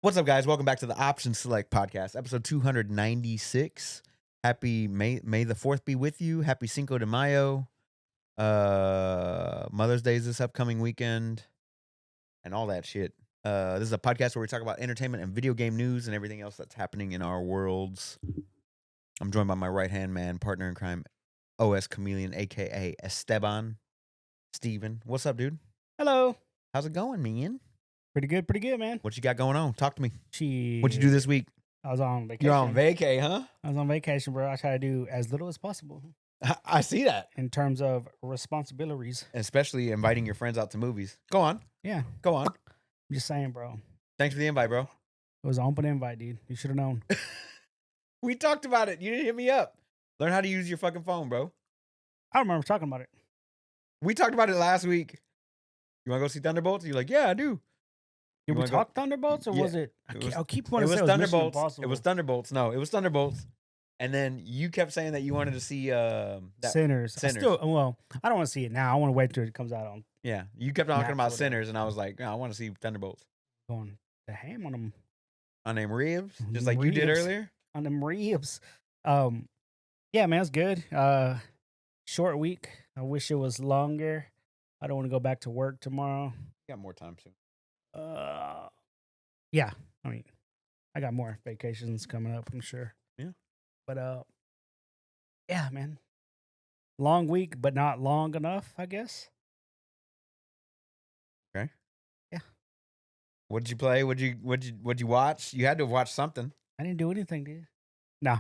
What's up, guys? Welcome back to the Option Select Podcast, episode 296. Happy May the 4th be with you. Happy Cinco de Mayo. Mother's Day is this upcoming weekend and all that shit. This is a podcast where we talk about entertainment and video game news and everything else that's happening in our worlds. I'm joined by my right-hand man, partner in crime, OS Chameleon, aka Esteban. Steven. What's up, dude? Hello. How's it going, man? Pretty good, man. What you got going on? Talk to me. Shit. What'd you do this week? I was on vacation. You're on vacay, huh? I was on vacation, bro. I try to do as little as possible I see that. in terms of responsibilities. Especially inviting your friends out to movies. Go on. Yeah. Go on. I'm just saying, bro. Thanks for the invite, bro. It was an open invite, dude. You should have known. We talked about it. You didn't hit me up. Learn how to use your fucking phone, bro. I don't remember talking about it. We talked about it last week. You want to go see Thunderbolts? You're like, yeah, I do. Did we wanna go- talk Thunderbolts or Yeah, was it? it was- I'll keep It wanting to was say it was Mission Thunderbolts. It Impossible. was Thunderbolts. No, it was Thunderbolts. And then you kept saying that you wanted to see that. Sinners. Sinners. I don't want to see it now. I want to wait till it comes out on Yeah, you kept talking Max about or whatever. Sinners, and I was like, no, I want to see Thunderbolts. going the ham on them On name Reeves, just like you did Reeves. earlier. on them ribs. Yeah, man, it's good. Short week. I wish it was longer. I don't want to go back to work tomorrow. Got more time soon. Yeah. I mean, I got more vacations coming up, I'm sure. Yeah. But yeah, man. Long week, but not long enough, I guess. What'd you play? What'd you watch? You had to have watched something. I didn't do anything, dude. No.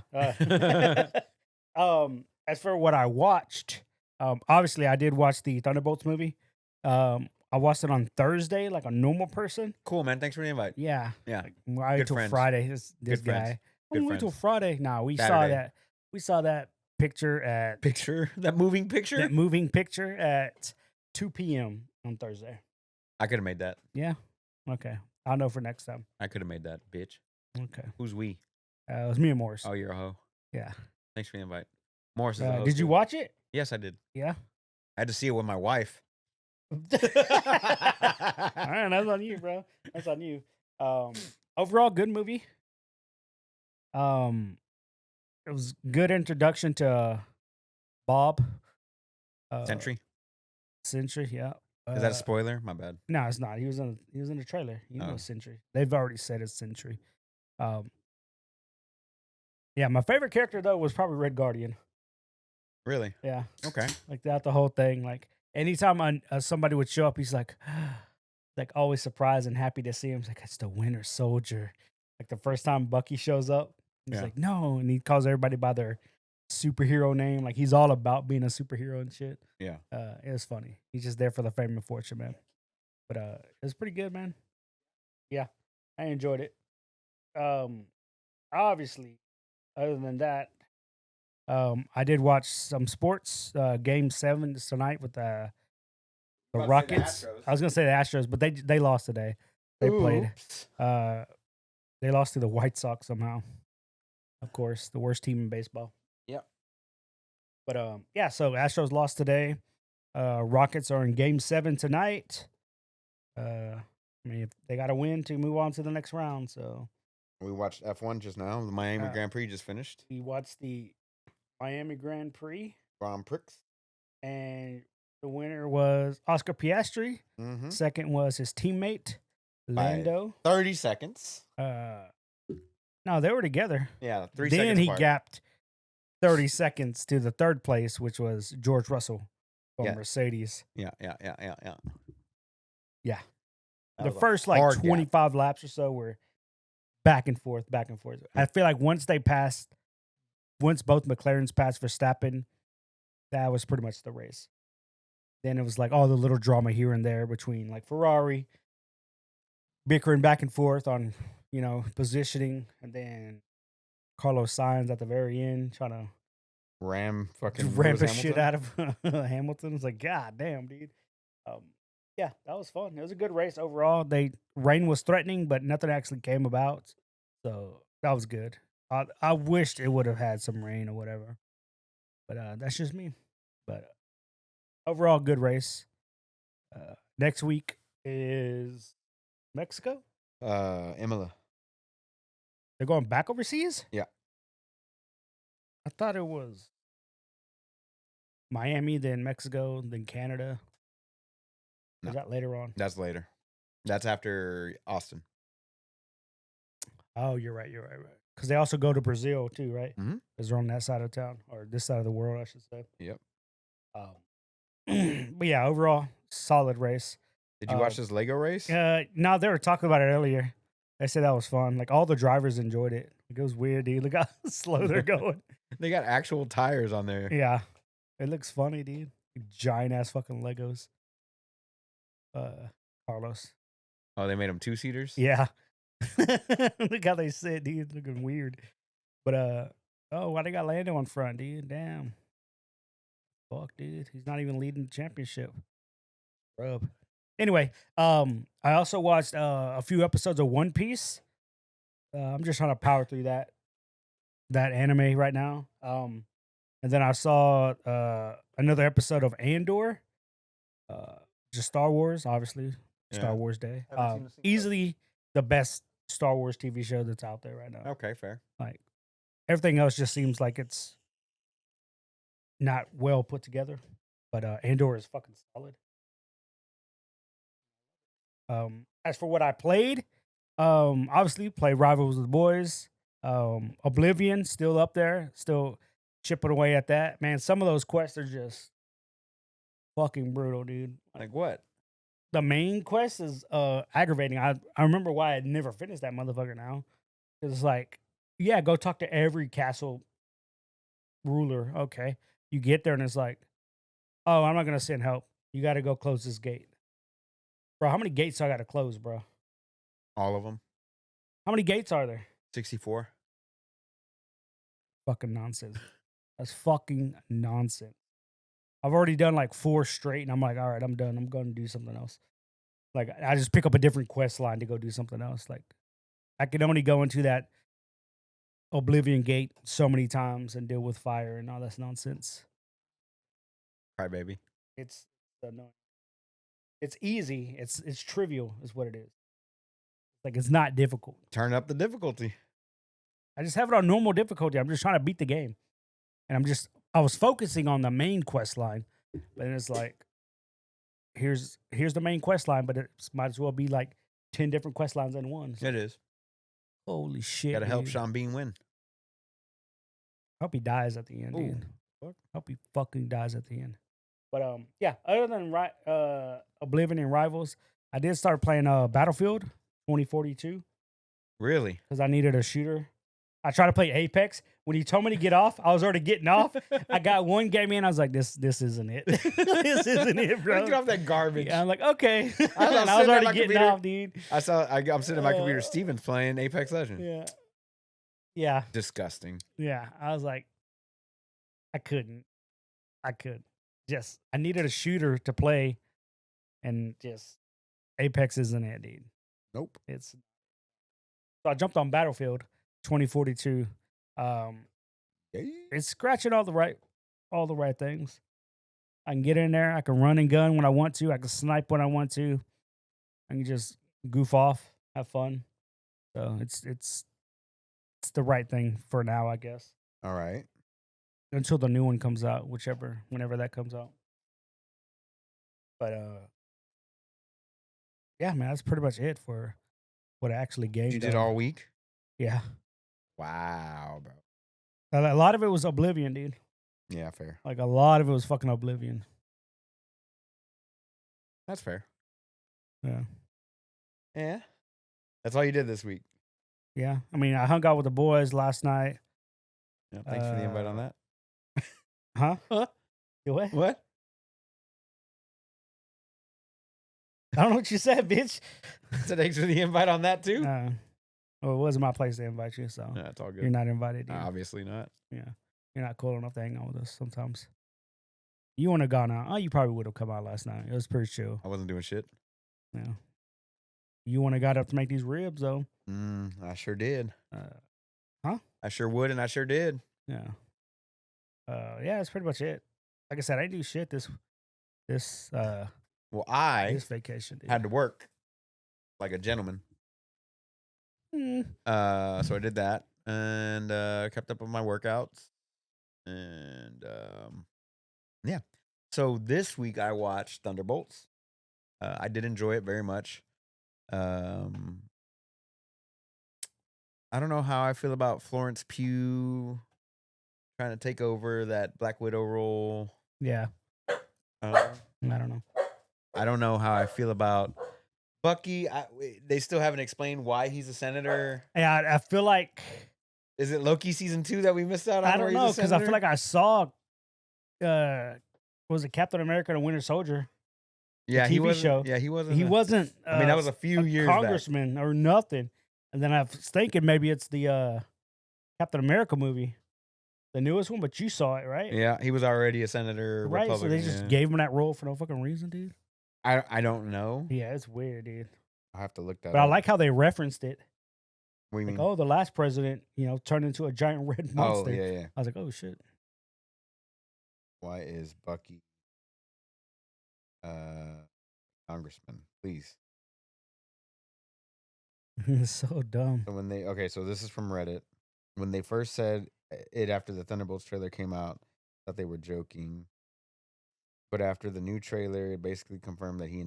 As for what I watched, obviously I did watch the Thunderbolts movie. I watched it on Thursday, like a normal person. Cool, man. Thanks for the invite. Yeah. Yeah. I wait Good till friends. Friday. This Good guy. friends. I'm Good wait till friends. Friday. No, we Saturday. saw that picture at Picture? That moving picture? that moving picture at 2 p.m. on Thursday. I could have made that. Yeah. Okay. I'll know for next time. I could have made that, bitch. Okay. Who's we? It was me and Morris. Oh, you're a hoe. Yeah. Thanks for the invite. Morris is a hoe. Did you too. watch it? Yes, I did. Yeah. I had to see it with my wife. All right, that's on you, bro. That's on you. Overall, good movie. It was good introduction to Bob. Sentry? Sentry, yeah. Is that a spoiler? My bad. No, it's not. He was in the trailer. You know, Oh. Sentry. They've already said it's Sentry. Yeah, my favorite character though was probably Red Guardian. Really? Yeah, Okay. like that the whole thing. Like anytime somebody would show up, he's like always surprised and happy to see him. He's like, it's the Winter Soldier. Like the first time Bucky shows up, he's Yeah. like, no, and he calls everybody by their superhero name. Like he's all about being a superhero and shit. Yeah. It was funny. He's just there for the fame and fortune, man. But it was pretty good, man. Yeah, I enjoyed it. Obviously, other than that, I did watch some sports. Game 7 is tonight with the About to say the Rockets. Astros. I was gonna say the Astros, but they lost today. They played. Oops. They lost to the White Sox somehow. Of course, the worst team in baseball. Yep. But yeah, so Astros lost today. Rockets are in Game 7 tonight. I mean, if they got to win to move on to the next round. So We watched F1 just now. The Miami Uh, Grand Prix just finished. we watched the Miami Grand Prix, Grand Prix. and the winner was Oscar Piastri. Mm-hmm. Second was his teammate By- Lando. 30 seconds. No, they were together. Yeah, 3 Then seconds he apart. gapped 30 seconds to the third place, which was George Russell from Yeah. Mercedes. Yeah. Yeah. That The was a first like hard gap. 25 laps or so were back and forth, back and forth. I feel like once both McLarens passed Verstappen, that was pretty much the race. Then it was like all the little drama here and there between like Ferrari bickering back and forth on, positioning, and then Carlos Sainz at the very end trying to Ram fucking ram the Lewis shit Hamilton. out of Hamilton. It's like, God damn, dude. Yeah, that was fun. It was a good race overall. Rain was threatening, but nothing actually came about. So that was good. I wished it would have had some rain or whatever. But that's just me. But overall, good race. Next week is Mexico. Imola. They're going back overseas? Yeah. I thought it was Miami, then Mexico, then Canada. No. Is that later on? That's later. That's after Austin. Oh, you're right. Because they also go to Brazil too, right? Mhm. Because they're on that side of town, or this side of the world, I should say. Yep. But yeah, overall, solid race. Did you watch this Lego race? No, they were talking about it earlier. They said that was fun. Like all the drivers enjoyed it. Like, it was weird, dude. Look how slow they're going. They got actual tires on there. Yeah, it looks funny, dude. Giant ass fucking Legos. Carlos. Oh, they made them 2-seaters? Yeah. Look how they sit, dude. Looking weird. But oh, why they got Lando on front, dude? Damn. Fuck, dude. He's not even leading the championship. Rub. Anyway, I also watched a few episodes of One Piece. I'm just trying to power through that anime right now. And then I saw another episode of Andor. Just Star Wars, obviously. Star Yeah. Wars Day. Haven't seen a single Easily the best Star Wars TV show that's out there right now. Okay, fair. Like everything else just seems like it's not well put together. But Andor is fucking solid. As for what I played, obviously played Rivals with the Boys. Oblivion still up there, still chipping away at that. Man, some of those quests are just fucking brutal, dude. Like what? The main quest is aggravating. I remember why I never finished that motherfucker now. Cause it's like, yeah, go talk to every castle ruler. Okay. You get there and it's like, oh, I'm not gonna send help. You gotta go close this gate. Bro, how many gates I gotta close, bro? All of them? How many gates are there? 64? Fucking nonsense. That's fucking nonsense. I've already done like 4 straight, and I'm like, all right, I'm done. I'm going to do something else. Like, I just pick up a different quest line to go do something else. Like, I can only go into that Oblivion gate so many times and deal with fire and all that nonsense. Crybaby. It's annoying. It's easy. It's trivial, is what it is. Like, it's not difficult. Turn up the difficulty. I just have it on normal difficulty. I'm just trying to beat the game. And I was focusing on the main quest line, but then it's like, here's the main quest line, but it might as well be like 10 different quest lines in one. So, It is. holy shit. Gotta help dude. Sean Bean win. Hope he dies at the end, Ooh, dude. fuck. Hope he fucking dies at the end. But yeah, other than Oblivion and Rivals, I did start playing Battlefield 2042 Really? because I needed a shooter. I tried to play Apex. When he told me to get off, I was already getting off. I got one game in. I was like, this isn't it. This isn't it, bro. Get off that garbage. Yeah, I'm like, okay. was And I was sitting at already my getting computer. off, dude. I'm sitting at my computer. Uh, Steven's playing Apex Legends. Yeah. Yeah. Disgusting. Yeah. I was like, I couldn't. I needed a shooter to play, and just Apex isn't it, dude. Nope. So I jumped on Battlefield 2042. Yeah. It's scratching all the right things. I can get in there. I can run and gun when I want to. I can snipe when I want to. I can just goof off, have fun. So it's the right thing for now, I guess. All right. Until the new one comes out, whenever that comes out. But yeah, man, that's pretty much it for what I actually gained. You did all week? Yeah. Wow, bro. A lot of it was Oblivion, dude. Yeah, fair. Like, a lot of it was fucking Oblivion. That's fair. Yeah. Yeah. That's all you did this week. Yeah. I mean, I hung out with the boys last night. Yeah, thanks for the invite on that. Huh? Huh? You what? What? I don't know what you said, bitch. So thanks for the invite on that too? Well, it wasn't my place to invite you, so No, it's all good. you're not invited. Dude. Obviously not. Yeah. You're not cool enough to hang out with us sometimes. You want to go out? Oh, you probably would have come out last night. It was pretty chill. I wasn't doing shit. Yeah. You want to got up to make these ribs, though. I sure did. Huh? I sure would, and I sure did. Yeah. Yeah, that's pretty much it. Like I said, I didn't do shit this Well, I this vacation. Dude. had to work like a gentleman. So I did that and kept up with my workouts and yeah. So this week I watched Thunderbolts. I did enjoy it very much. Um, I don't know how I feel about Florence Pugh trying to take over that Black Widow role. Yeah, Uh, I don't know. I don't know how I feel about Bucky. They still haven't explained why he's a senator. Yeah, I feel like Is it Loki season 2 that we missed out on? I where don't he's a know because I feel senator? like I saw, was it Captain America and Winter Soldier? Yeah, he TV wasn't. show. Yeah, he wasn't. He wasn't. I mean, that was a few years back. congressman or nothing. And then I was thinking maybe it's the Captain America movie, the newest one. But you saw it, right? Yeah, he was already a senator. Right. So Republican, they just gave him that role for no fucking reason, dude. I don't know. Yeah, it's weird, dude. I have to look that But up. I like how they referenced it. What do you Like, mean? oh, the last president, turned into a giant red monster. Oh, yeah. I was like, oh shit. Why is Bucky congressman? Please. It's so dumb. So so this is from Reddit. When they first said it after the Thunderbolts trailer came out, thought they were joking. But after the new trailer, it basically confirmed that he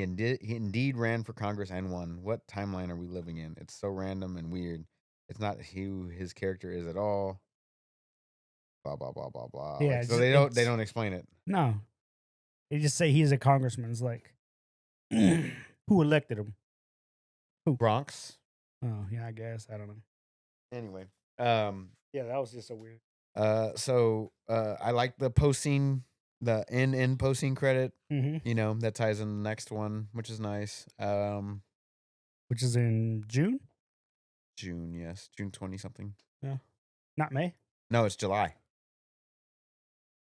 indeed ran for Congress and won. What timeline are we living in? It's so random and weird. It's not who his character is at all. Blah blah blah blah blah. Yeah, So they don't explain it. No, they just say he's a congressman. It's like, who elected him? Bronx. Oh yeah, I guess I don't know. Anyway, Yeah, that was just so weird. so I like the post scene, the in post scene credit. Mm-hmm. That ties in the next one, which is nice. Which is in June? June, yes, June 20 something. Yeah, not May. No, it's July.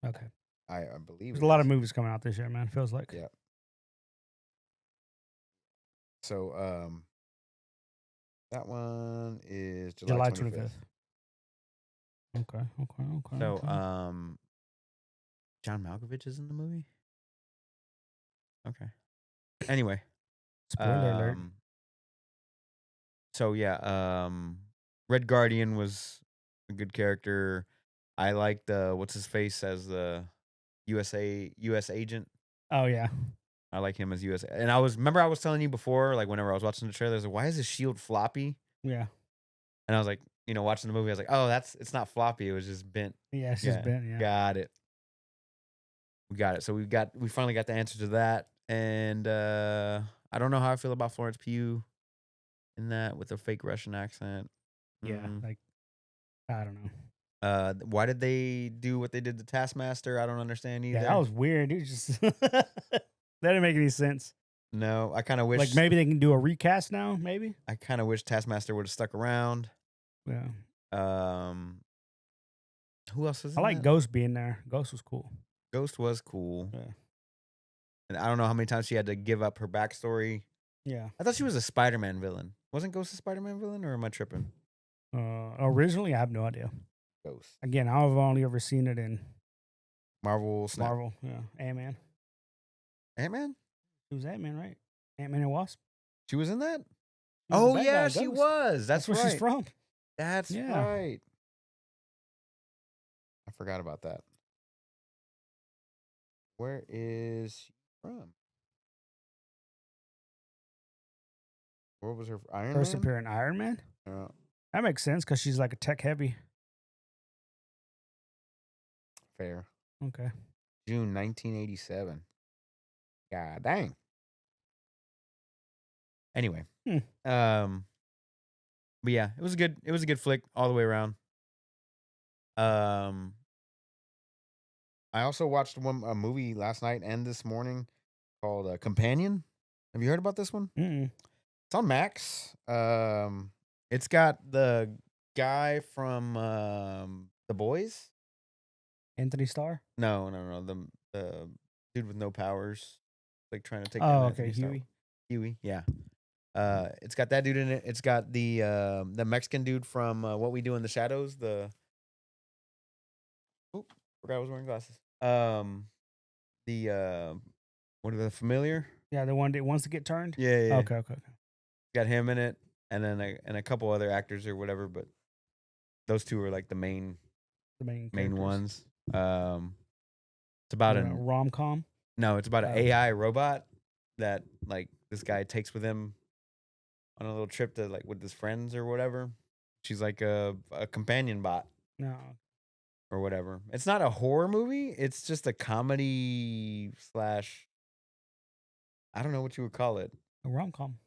Okay. I believe There's a lot of movies coming out this year, man. Feels like. Yeah. So that one is July 25th. Okay. So okay. John Malkovich is in the movie. Okay. Anyway, Spoiler alert. So yeah, Red Guardian was a good character. I like the what's his face as the US agent. Oh yeah. I like him as US. And I was telling you before, like whenever I was watching the trailers, like, why is his shield floppy? Yeah. And I was like, watching the movie, I was like, oh, it's not floppy. It was just bent. Yeah, it's just bent. Yeah. Got it. We got it. So we finally got the answer to that. And I don't know how I feel about Florence Pugh in that with a fake Russian accent. Yeah. Like, I don't know. Why did they do what they did to Taskmaster? I don't understand either. Yeah, that was weird. It just that didn't make any sense. No, I kind of wish. Like maybe they can do a recast now. Maybe. I kind of wish Taskmaster would have stuck around. Yeah. Who else is? I like Ghost being there. Ghost was cool. Ghost was cool. Yeah. And I don't know how many times she had to give up her backstory. Yeah. I thought she was a Spider-Man villain. Wasn't Ghost a Spider-Man villain, or am I tripping? Originally, I have no idea. Ghost. Again, I've only ever seen it in Marvel. Marvel. Yeah. Ant-Man. Ant-Man? She was Ant-Man, right? Ant-Man and Wasp. She was in that? She was the Oh bad yeah, guy, she Ghost. was. That's where right. she's from. That's Yeah. right. I forgot about that. Where is she from? What was her Iron First Man? appearance Iron Man? Yeah. That makes sense because she's like a tech heavy. Fair. Okay. June 1987. God dang. Anyway. But yeah, it was a good flick all the way around. I also watched a movie last night and this morning called Companion. Have you heard about this one? Mm-mm. It's on Max. It's got the guy from The Boys. Anthony Starr? No. The dude with no powers, like trying to take. Oh, okay, Huey. Huey, yeah. It's got that dude in it. It's got the Mexican dude from What We Do in the Shadows. Forgot I was wearing glasses. What are the Familiar? Yeah, the one that wants to get turned? Yeah. Okay. Got him in it. and then a couple other actors or whatever. But those two are like the main The main ones. It's about an rom com. no, it's about an Oh. AI robot that like this guy takes with him on a little trip to like with his friends or whatever. She's like a companion bot No, or whatever. It's not a horror movie. It's just a comedy slash. I don't know what you would call it. a rom com.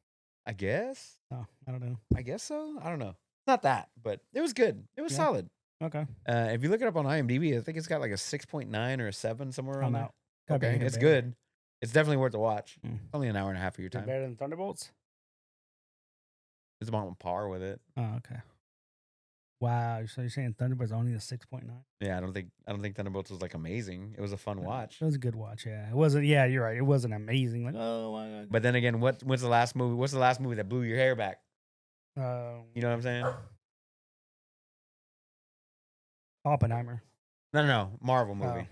I guess. No, I don't know. I guess so. I don't know. Not that, but it was good. It was Yeah. solid. Okay, If you look it up on IMDb, I think it's got like a 6.9 or a 7 somewhere around I'm there. out. Gotta be Okay, hitting it's better. good. It's definitely worth a watch. Mm. It's only an hour and a half of your Is it time. better than Thunderbolts? It's about par with it. Oh, okay. Wow, so you're saying Thunderbolts only a 6.9? Yeah, I don't think Thunderbolts was like amazing. It was a fun watch. It was a good watch. Yeah, it wasn't. Yeah, you're right. It wasn't amazing. Like, oh my god. But then again, what's the last movie? What's the last movie that blew your hair back? You know what I'm saying? Oppenheimer. No, Marvel movie.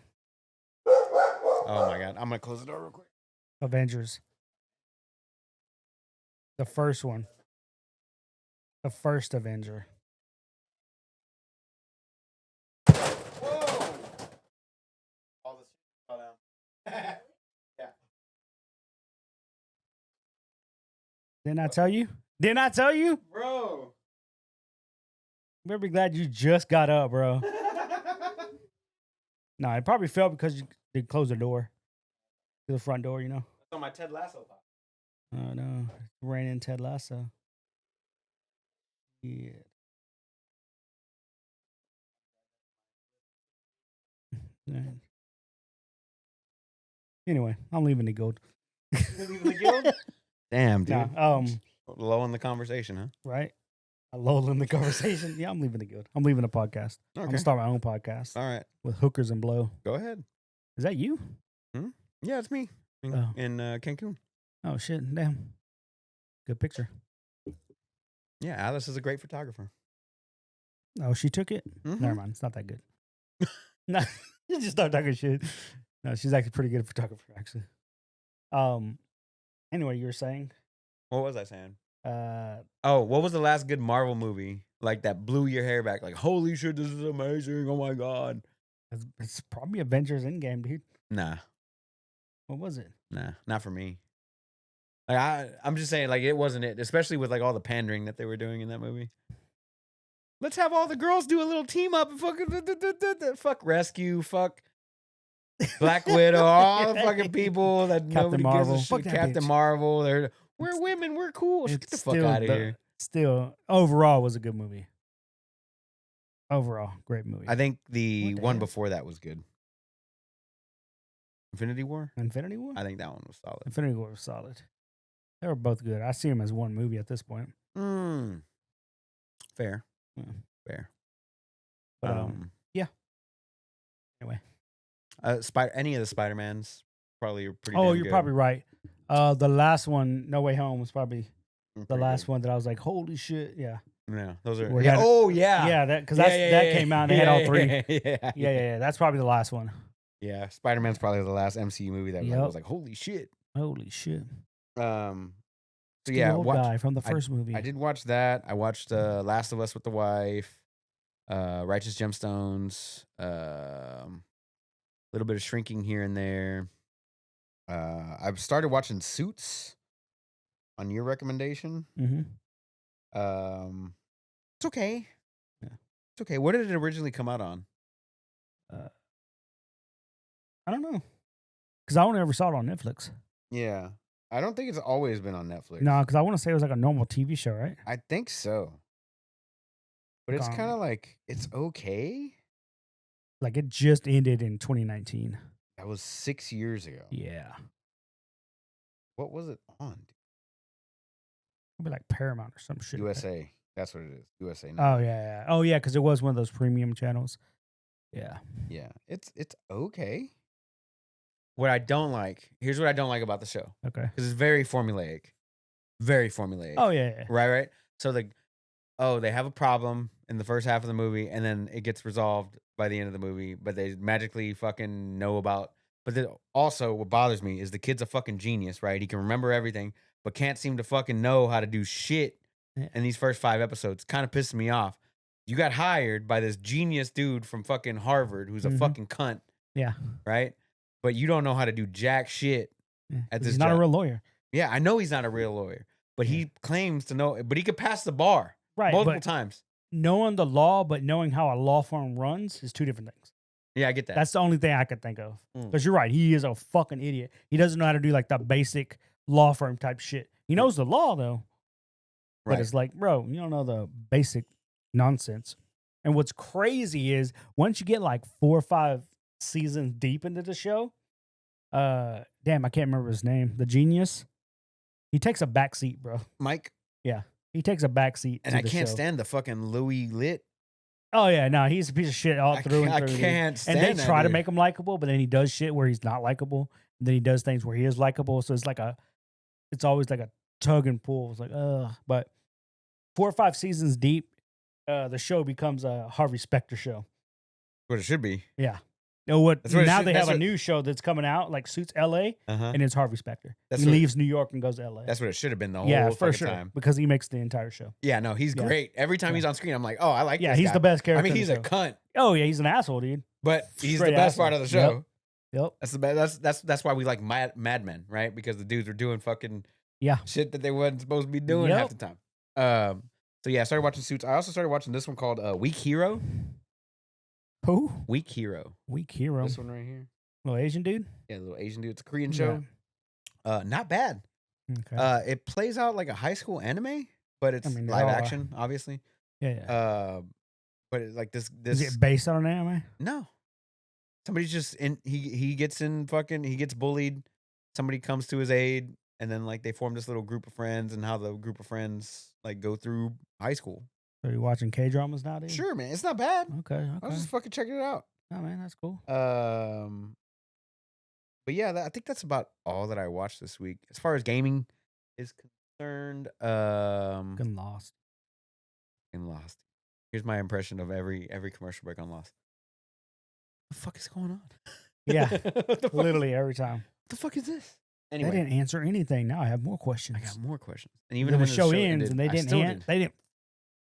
Oh my god, I'm gonna close the door real quick. Avengers. The first one. The first Avenger. Whoa! All this fell down. Yeah. Didn't I tell you? Didn't I tell you? Bro. Better be glad you just got up, bro. No, it probably fell because you did close the door to the front door, you know. That's on my Ted Lasso pop. Oh no, ran in Ted Lasso. Yeah. Yeah. Anyway, I'm leaving the gold. Damn, dude. Nah, Low in the conversation, huh? right? I lull in the conversation. Yeah, I'm leaving the guild. I'm leaving the podcast. I'm Okay. gonna start my own podcast All right. with hookers and blow. Go ahead. Is that you? Yeah, it's me in, Oh. in Cancun. Oh shit! Damn. Good picture. Yeah, Alice is a great photographer. Oh, she took it. Mhm. Never mind. It's not that good. No, you just start talking shit. No, she's actually pretty good photographer. Actually. Anyway, you were saying. What was I saying? Uh, Oh, what was the last good Marvel movie like that blew your hair back? Like, holy shit, this is amazing! Oh my god. it's probably Avengers Endgame, dude. Nah, What was it? not for me. Like I'm just saying, like it wasn't it, especially with like all the pandering that they were doing in that movie. Let's have all the girls do a little team up and fuck rescue, fuck Black Widow, all the fucking people that nobody Marvel. gives a Fuck shit. that Captain bitch. Marvel, we're women, we're cool. Get the fuck out of here. Still, overall, was a good movie. Overall, great movie. I think the What the one hell? before that was good. Infinity War. Infinity War. I think that one was solid. Infinity War was solid. They were both good. I see them as one movie at this point. Fair. Yeah. Fair. But yeah. Anyway. Any of the Spider-Mans probably are pretty. Oh, damn you're good. probably right. The last one, No Way Home, was probably the Pretty last good. one that I was like, holy shit, yeah. Yeah, those are. Where Yeah. he had- Oh yeah. Yeah, that because that came out and they had all three. Yeah. Yeah. That's probably the last one. Yeah. Spider-Man's probably the last MCU movie that Yep. was like, holy shit. Holy shit. So The yeah, old guy from the first movie. I did watch that. I watched Last of Us with the Wife, Righteous Gemstones, a little bit of Shrinking here and there. I've started watching Suits on your recommendation. Mm-hmm. It's okay. Yeah. It's okay. What did it originally come out on? I don't know. Because I only ever saw it on Netflix. Yeah. I don't think it's always been on Netflix. No, because I want to say it was like a normal TV show, right? I think so. But it's Gone. kind of like, it's okay. Like it just ended in 2019. That was 6 years ago. Yeah. What was it on? Probably like Paramount or some shit. like that. USA. That's what it is. USA. Oh, yeah. Oh, yeah, because it was one of those premium channels. Yeah. Yeah. It's okay. What I don't like, here's what I don't like about the show. Okay. Because it's very formulaic. Very formulaic. Oh, yeah. Right. So they have a problem in the first half of the movie, and then it gets resolved by the end of the movie, but they magically fucking know about. But then also, what bothers me is the kid's a fucking genius, right? He can remember everything, but can't seem to fucking know how to do shit in these first 5 episodes. Kind of pissing me off. You got hired by this genius dude from fucking Harvard who's a fucking cunt, Yeah. right? But you don't know how to do jack shit Yeah. at 'Cause this he's not job. a real lawyer. Yeah, I know he's not a real lawyer, but Yeah. he claims to know. But he could pass the bar Right. multiple But times. knowing the law, but knowing how a law firm runs is two different things. Yeah, I get that. That's the only thing I could think of. Mm. Because you're right. He is a fucking idiot. He doesn't know how to do like the basic law firm type shit. He knows the law though. But right. it's like, bro, you don't know the basic nonsense. And what's crazy is once you get like 4 or 5 seasons deep into the show, damn, I can't remember his name. The genius. He takes a back seat, bro. Mike, He takes a back seat. and to I the can't show. stand the fucking Louis Lit. Oh yeah, no, he's a piece of shit all through and I through. dude. can't stand And they that try to dude. make him likable, but then he does shit where he's not likable. And then he does things where he is likable. So it's always like a tug and pull. It's like, but 4 or 5 seasons deep, the show becomes a Harvey Specter show. What it should be. Yeah. You know what? That's what it Now should- they that's have a what- new show that's coming out, like Suits LA, Uh-huh. and it's Harvey Specter. That's He what- leaves New York and goes to LA. That's what it should have been the whole Yeah, for fucking sure. time. Because he makes the entire show. Yeah, no, he's Yeah. great. Every time Yeah. he's on screen, I'm like, oh, I like Yeah, this he's guy. the best character. I mean, in the he's a show. cunt, Oh yeah, he's an asshole, dude. but he's Straight the best asshole. part of the show. Yep. That's the best. That's why we like Mad Men, right? Because the dudes were doing fucking Yeah. shit that they wasn't supposed to be doing half Yep. the time. So yeah, I started watching Suits. I also started watching this one called Weak Hero. Who? Weak Hero. Weak hero. This one right here. Little Asian dude. Yeah, the little Asian dude. It's a Korean show. Not bad. Okay. It plays out like a high school anime, but it's mean, they live all are. action, obviously. yeah. But it's like this. Is it based on an anime? No. Somebody's just in. He gets in fucking. He gets bullied. Somebody comes to his aid, and then like they form this little group of friends, and how the group of friends like go through high school. Are you watching K dramas now, dude? Sure, man, it's not bad. Okay. I Okay. was just fucking checking it out. Oh man, that's cool. But yeah, I think that's about all that I watched this week as far as gaming is concerned. Fucking Lost. In Lost. Here's my impression of every commercial break on Lost. What the fuck is going on? Yeah. What the fuck Literally every time. What the fuck is this? They Anyway, didn't answer anything. Now I have more questions. I got more questions. And Even even when when the show ends ended, and they I didn't still they didn't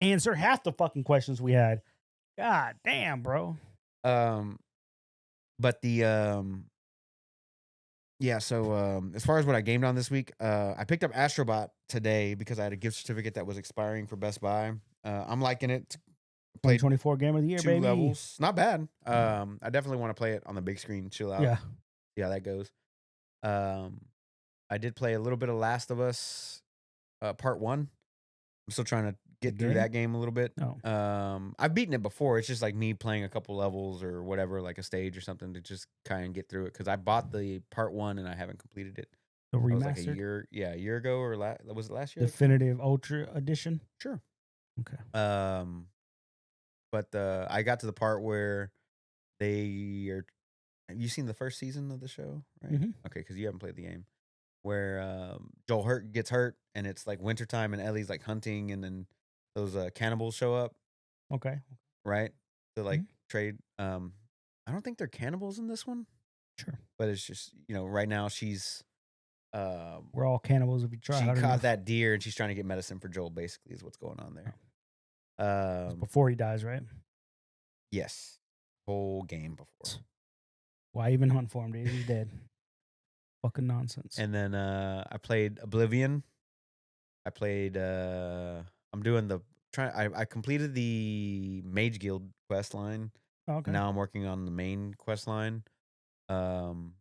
answer half the fucking questions we had. God damn, bro. But the yeah, so as far as what I gamed on this week, I picked up Astrobot today because I had a gift certificate that was expiring for Best Buy. I'm liking it. Played 2024 game of the year, 2 baby. levels. Not bad. I definitely want to play it on the big screen, chill out. Yeah. See how that goes. I did play a little bit of Last of Us Part 1. I'm still trying to get through game? that game a little bit. No. I've beaten it before. It's just like me playing a couple levels or whatever, like a stage or something to just kind of get through it. Because I bought the Part 1 and I haven't completed it. The That was like a remastered. year ago or was it last year? Definitive Ultra Edition. Sure. Okay. But I got to the part where they are. Have you seen the first season of the show? Right. Mhm. Okay, because you haven't played the game. Where Joel gets hurt, and it's like wintertime, and Ellie's like hunting, and then those cannibals show up, Okay. right? To like Mhm. trade. I don't think they're cannibals in this one, Sure. but it's just right now she's We're all cannibals if you try she hard caught enough. that deer, and she's trying to get medicine for Joel. Basically, is what's going on there. Before he dies, right? Yes, whole game before. Why even hunt for him, dude? He's dead. Fucking nonsense. And then I played Oblivion. I played I'm doing I completed the Mage Guild quest line. Okay. Now I'm working on the main quest line. Going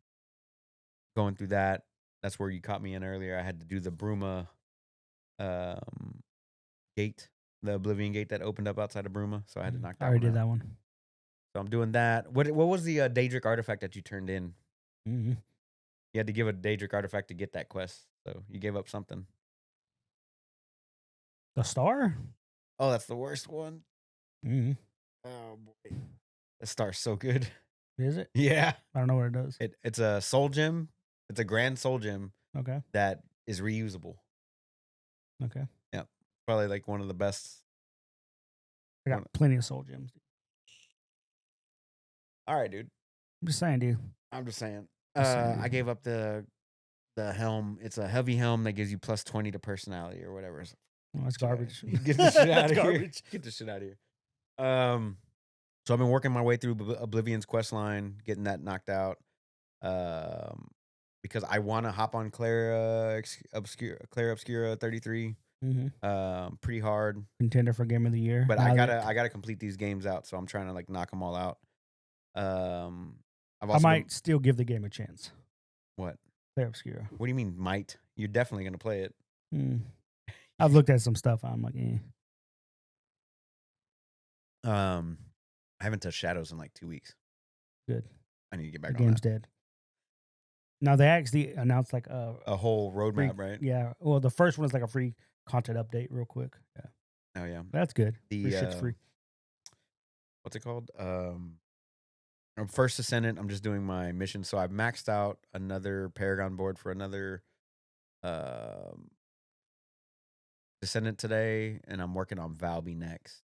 through that. That's where you caught me in earlier. I had to do the Bruma gate, the Oblivion gate that opened up outside of Bruma. So I had to knock that I already one did out. that one. So I'm doing that. What was the Daedric artifact that you turned in? Mm-hmm. You had to give a Daedric artifact to get that quest. So you gave up something. The star? Oh, that's the worst one. Mm-hmm. Oh boy, the star's so good. Is it? Yeah, I don't know what it does. it's a soul gem. It's a grand soul gem Okay. that is reusable. Okay. Probably like one of the best. I got plenty of soul gems. All right, dude. I'm just saying, dude. I'm just saying. Just saying. I gave up the helm. It's a heavy helm that gives you +20 to personality or whatever. Oh, that's garbage. Get the shit out That's of here. garbage. Get the shit out of here. So I've been working my way through Oblivion's quest line, getting that knocked out. Because I want to hop on Clara Obscura 33. Pretty hard, Contender for Game of the Year. but Now I that- gotta complete these games out, so I'm trying to like knock them all out. I've I also might still give the game a chance. what? Play Obscura. What do you mean might? You're definitely gonna play it. I've looked at some stuff. I'm like, I haven't touched Shadows in like 2 weeks. Good. I need to get The back on game's that. dead. Now they actually announced like A whole roadmap, right? Yeah. Well, the first one is like a free content update, real quick. Yeah, Oh yeah. that's good. The Free shit's free. what's it called? First Ascendant. I'm just doing my mission, so I've maxed out another Paragon board for another Descendant today, and I'm working on Valby next.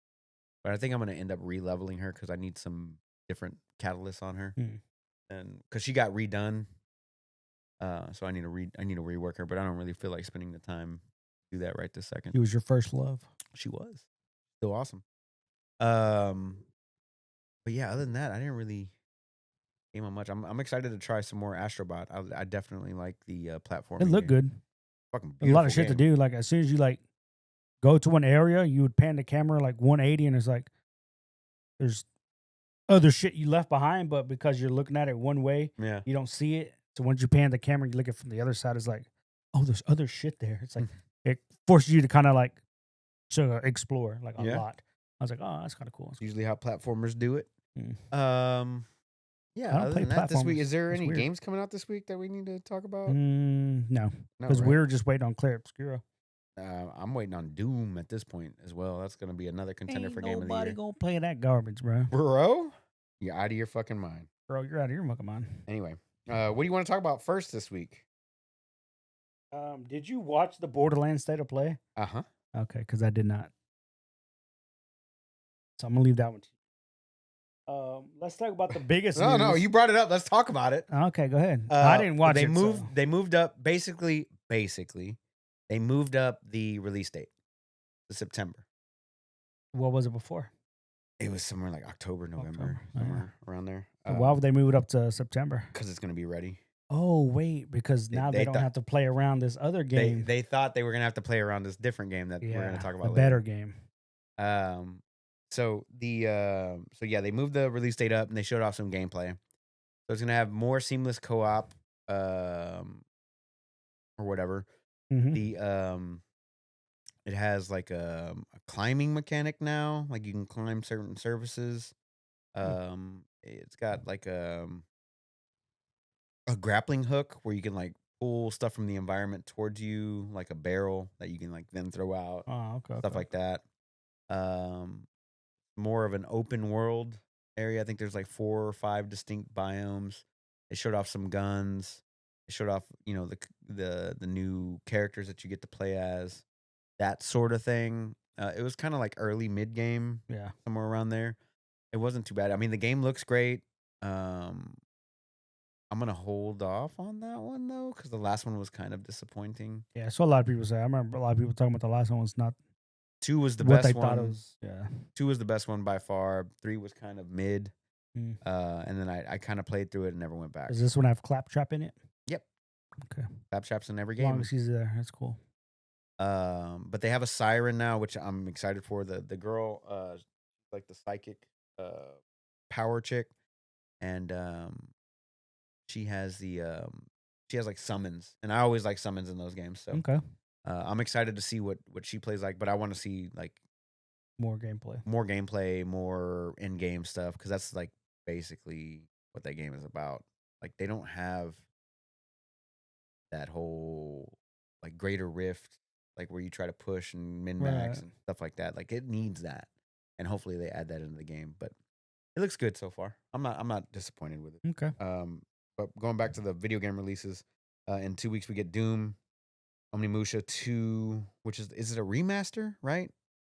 But I think I'm gonna end up re-leveling her because I need some different catalysts on her, and because she got redone. So I need to rework her, but I don't really feel like spending the time to do that right this second. It was your first love. She was still awesome. But yeah, other than that, I didn't really game on much. I'm excited to try some more Astrobot. I definitely like the platform. It looked good. Fucking A lot of shit to do. Like as soon as you like go to an area, you would pan the camera like 180, and it's like there's other shit you left behind, but because you're looking at it one way, Yeah. you don't see it. So once you pan the camera, you look at it from the other side. It's like, oh, there's other shit there. It's like it forces you to kind of like explore like a Yeah. lot. I was like, oh, that's kind of cool. It's usually how platformers do it. Mm. Yeah. I don't Other play than that, this week, platformers. is there It's any weird. games coming out this week that we need to talk about? No, No, because right? we're just waiting on Claire Obscura. I'm waiting on Doom at this point as well. That's gonna be another contender Ain't for game of the nobody year. gonna play that garbage, bro. Bro, you're out of your fucking mind. Bro, you're out of your fucking mind. Anyway, what do you want to talk about first this week? Did you watch the Borderlands State of Play? Uh-huh. Okay, because I did not. So I'm gonna leave that one to you. Let's talk about the biggest. No, news. you brought it up. Let's talk about it. Okay, go ahead. I didn't watch they it. moved so- they moved up basically they moved up the release date to September. What was it before? It was somewhere like October, November, October, yeah. somewhere around there. So why would they move it up to September? Because it's gonna be ready. Oh wait, because now they they don't thought- have to play around this other game. They thought they were gonna have to play around this different game that we're gonna talk about the later. better game. So they moved the release date up and they showed off some gameplay. So it's gonna have more seamless co-op, or whatever. Mhm. The it has like a climbing mechanic now. Like you can climb certain surfaces. It's got like a grappling hook where you can like pull stuff from the environment towards you, like a barrel that you can like then throw out. Oh, okay. Stuff like that. More of an open world area. I think there's like 4 or 5 distinct biomes. They showed off some guns. They showed off, the new characters that you get to play as, that sort of thing. It was kind of like early mid game, Yeah. somewhere around there. It wasn't too bad. I mean, the game looks great. I'm gonna hold off on that one though, because the last one was kind of disappointing. Yeah. So a lot of people say. I remember a lot of people talking about the last one was not 2 was the what best they one. thought it was. Yeah. 2 was the best one by far. 3 was kind of mid. Mm. And then I kind of played through it and never went back. Does this one have Claptrap in it? Yep. Okay. Claptrap's in every As long game. as he's there, that's cool. But they have a siren now, which I'm excited for. The girl, like the psychic power chick, and she has like summons, and I always like summons in those games. So Okay. I'm excited to see what she plays like. But I want to see like More gameplay. more gameplay, more in-game stuff, because that's like basically what that game is about. Like they don't have that whole like greater rift, like where you try to push and min-max Right. and stuff like that. Like it needs that, and hopefully they add that into the game. But it looks good so far. I'm not disappointed with it. Okay. But going back to the video game releases, in 2 weeks we get Doom, Omnimusha 2, which is it a remaster, right?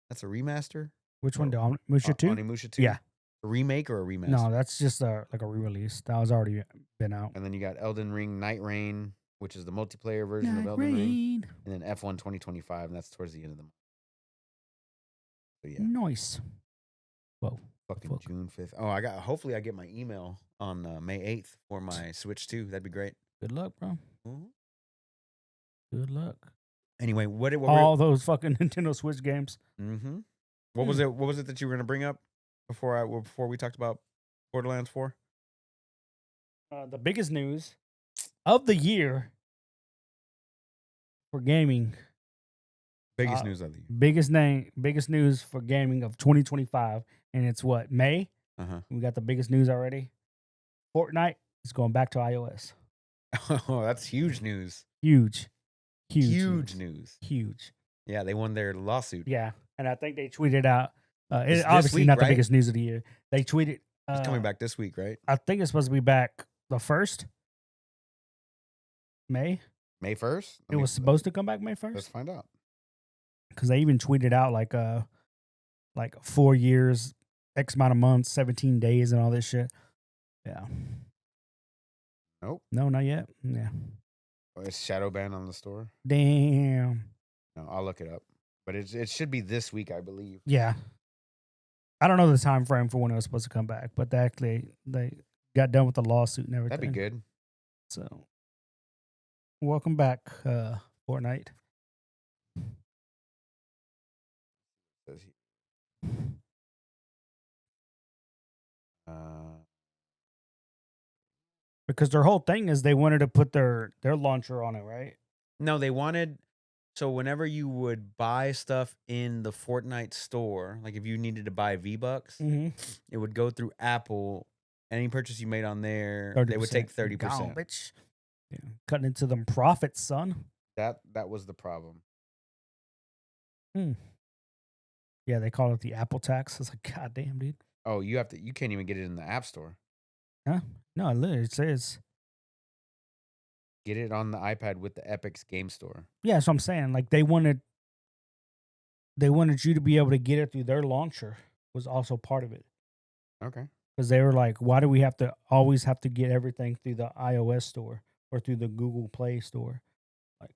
That's a remaster. Which one? Musha 2? Onimusha 2? Yeah. A remake or a remaster? No, that's just like a re-release. That was already been out. And then you got Elden Ring Night Rain, which is the multiplayer version of Elden Ring. And then F1 2025, and that's towards the end of the month. So yeah, Nice. Whoa. fucking Fuck. June 5th. Oh, hopefully I get my email on May 8th for my Switch 2. That'd be great. Good luck, bro. Mhm. Good luck. Anyway, what All those fucking Nintendo Switch games. mm-hmm. What was it? What was it that you were gonna bring up before we talked about Borderlands 4? The biggest news of the year for gaming. Biggest news of the year. Biggest news for gaming of 2025. And it's what? May? Uh-huh. We got the biggest news already. Fortnite is going back to iOS. Oh, that's huge news. Huge Huge news. Huge. Yeah, they won their lawsuit. Yeah. And I think they tweeted out, This it's obviously week, not right? the biggest news of the year. They tweeted. It's coming back this week, right? I think it's supposed to be back the 1st. May? May 1st? It was supposed to come back May 1st? Let's find out. Because they even tweeted out like 4 years, X amount of months, 17 days, and all this shit. Yeah. Nope. No, not yet. Yeah. Oh, it's shadow ban on the store. Damn. No, I'll look it up. But it should be this week, I believe. Yeah. I don't know the time frame for when it was supposed to come back, but they got done with the lawsuit and everything. That'd be good. So, welcome back, Fortnite. Says here. Because their whole thing is they wanted to put their launcher on it, right? No, they wanted. So whenever you would buy stuff in the Fortnite store, like if you needed to buy V-Bucks, Mm-hmm. it would go through Apple. Any purchase you made on there, 30%. they would take 30%. Bitch. Yeah. Cutting into them profits, son. That was the problem. Yeah, they call it the Apple tax. It's like, God damn, dude. Oh, you can't even get it in the App Store. Huh? No, literally it says. Get it on the iPad with the Epic's Game Store. Yeah, that's what I'm saying. Like they wanted you to be able to get it through their launcher was also part of it. Okay. Because they were like, why do we always have to get everything through the iOS store or through the Google Play store? Like,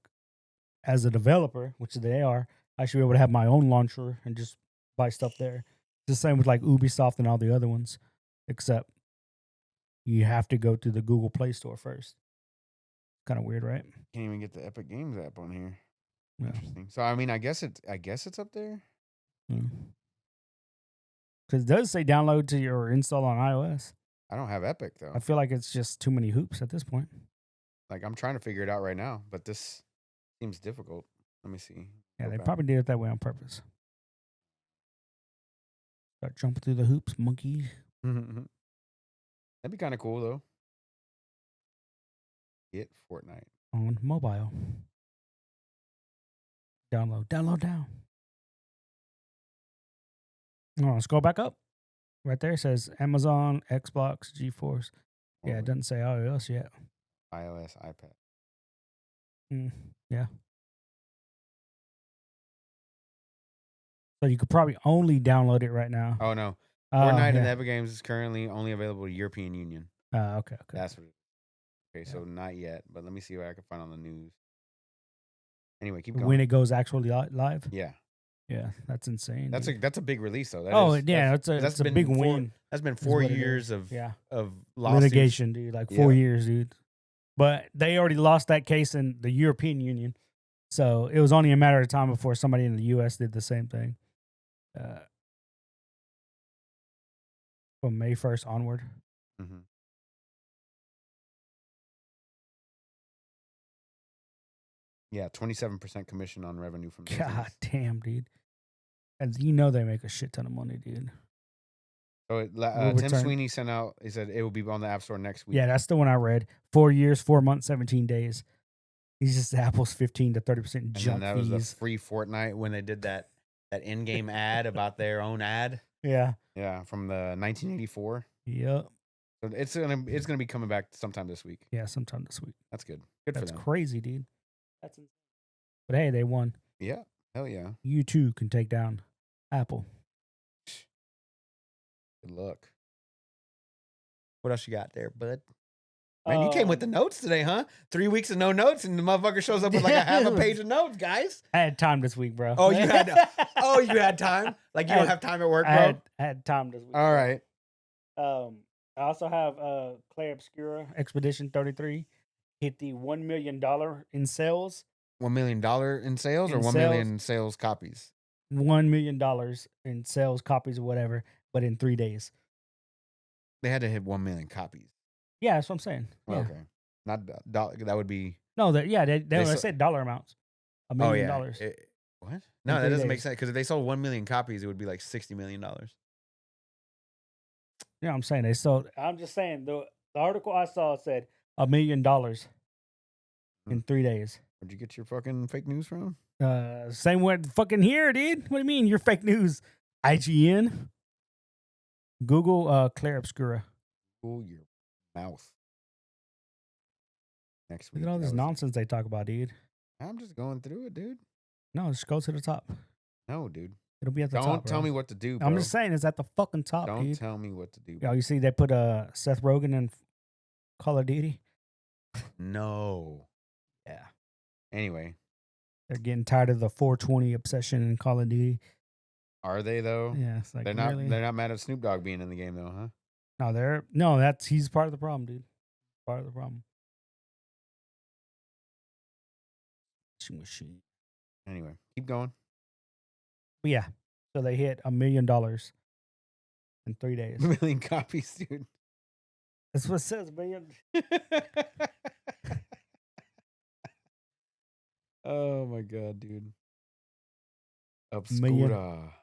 as a developer, which they are, I should be able to have my own launcher and just buy stuff there. It's the same with like Ubisoft and all the other ones, except you have to go through the Google Play store first. Kind of weird, right? Can't even get the Epic Games app on here. Yeah. Interesting. So I mean, I guess it's up there. Because it does say download to your install on iOS. I don't have Epic though. I feel like it's just too many hoops at this point. Like I'm trying to figure it out right now, but this seems difficult. Let me see. Yeah, Go they back. probably did it that way on purpose. Start jumping through the hoops, monkey. That'd be kind of cool though. Get Fortnite On mobile. Down. Oh, scroll back up. Right there it says Amazon, Xbox, GeForce. Yeah, it doesn't say iOS yet. iOS, iPad. Yeah. So you could probably only download it right now. Oh no, Fortnite and Epic Games is currently only available to European Union. Okay. That's what. Okay, so not yet, but let me see what I can find on the news. Anyway, keep going. When it goes actually live. Yeah, that's insane. That's a big release though. It's a big win. That's been 4 years of lawsuits. Litigation, dude. Like 4 years, dude. But they already lost that case in the European Union, so it was only a matter of time before somebody in the U.S. did the same thing. From May 1st onward. Mm-hmm. Yeah, 27% commission on revenue from business. God damn, dude. And you know they make a shit ton of money, dude. So Tim Sweeney sent out, he said it will be on the App Store next week. Yeah, that's the one I read. 4 years, 4 months, 17 days. He's just Apple's 15 to 30% junk and that fees. was the free Fortnite when they did that in-game ad about their own ad. Yeah. Yeah, from the 1984. Yep. So it's gonna be coming back sometime this week. Yeah, sometime this week. That's good. Good for them. That's crazy, dude. That's insane. But hey, they won. Yeah. Hell yeah. You too can take down Apple. Good luck. What else you got there, bud? Man, you came with the notes today, huh? 3 weeks of no notes, and the motherfucker shows up with like a half a page of notes, guys. I had time this week, bro. Oh, you had time? Like you don't have time at work, bro? I had time this week. All bro. right. I also have Clay Obscura Expedition 33 hit the $1 million in sales. $1 million in sales or In 1 sales. million sales copies? $1 million in sales, copies, or whatever, but in 3 days. They had to hit 1 million copies. Yeah, that's what I'm saying. Yeah. Okay. Not that would be. No, they They said dollar amounts. $1 million. What? No, that 3 doesn't make days. sense. Because if they sold 1 million copies, it would be like $60 million. Yeah, I'm saying they sold. I'm just saying the article I saw said $1 million in 3 days. Where'd you get your fucking fake news from? Same way fucking here, dude. What do you mean? You're fake news. IGN. Google Claire Obscura. Cool your mouth. Next Look week. at all this nonsense they talk about, dude. I'm just going through it, dude. No, just go to the top. No, dude. It'll be at the top. Don't tell bro. me what to do, bro. I'm just saying it's at the fucking top, Don't dude. tell me what to do. Yo, you see they put Seth Rogen in Call of Duty? No. Yeah. Anyway. They're getting tired of the 420 obsession in Call of Duty. Are they though? Yeah, it's like they're not. really? They're not mad at Snoop Dogg being in the game though, huh? No, he's part of the problem, dude. Part of the problem. Machine. Anyway, keep going. But yeah, so they hit $1 million in 3 days. 1 million copies, dude. That's what it says, man. Oh my god, dude. Million. Obscura.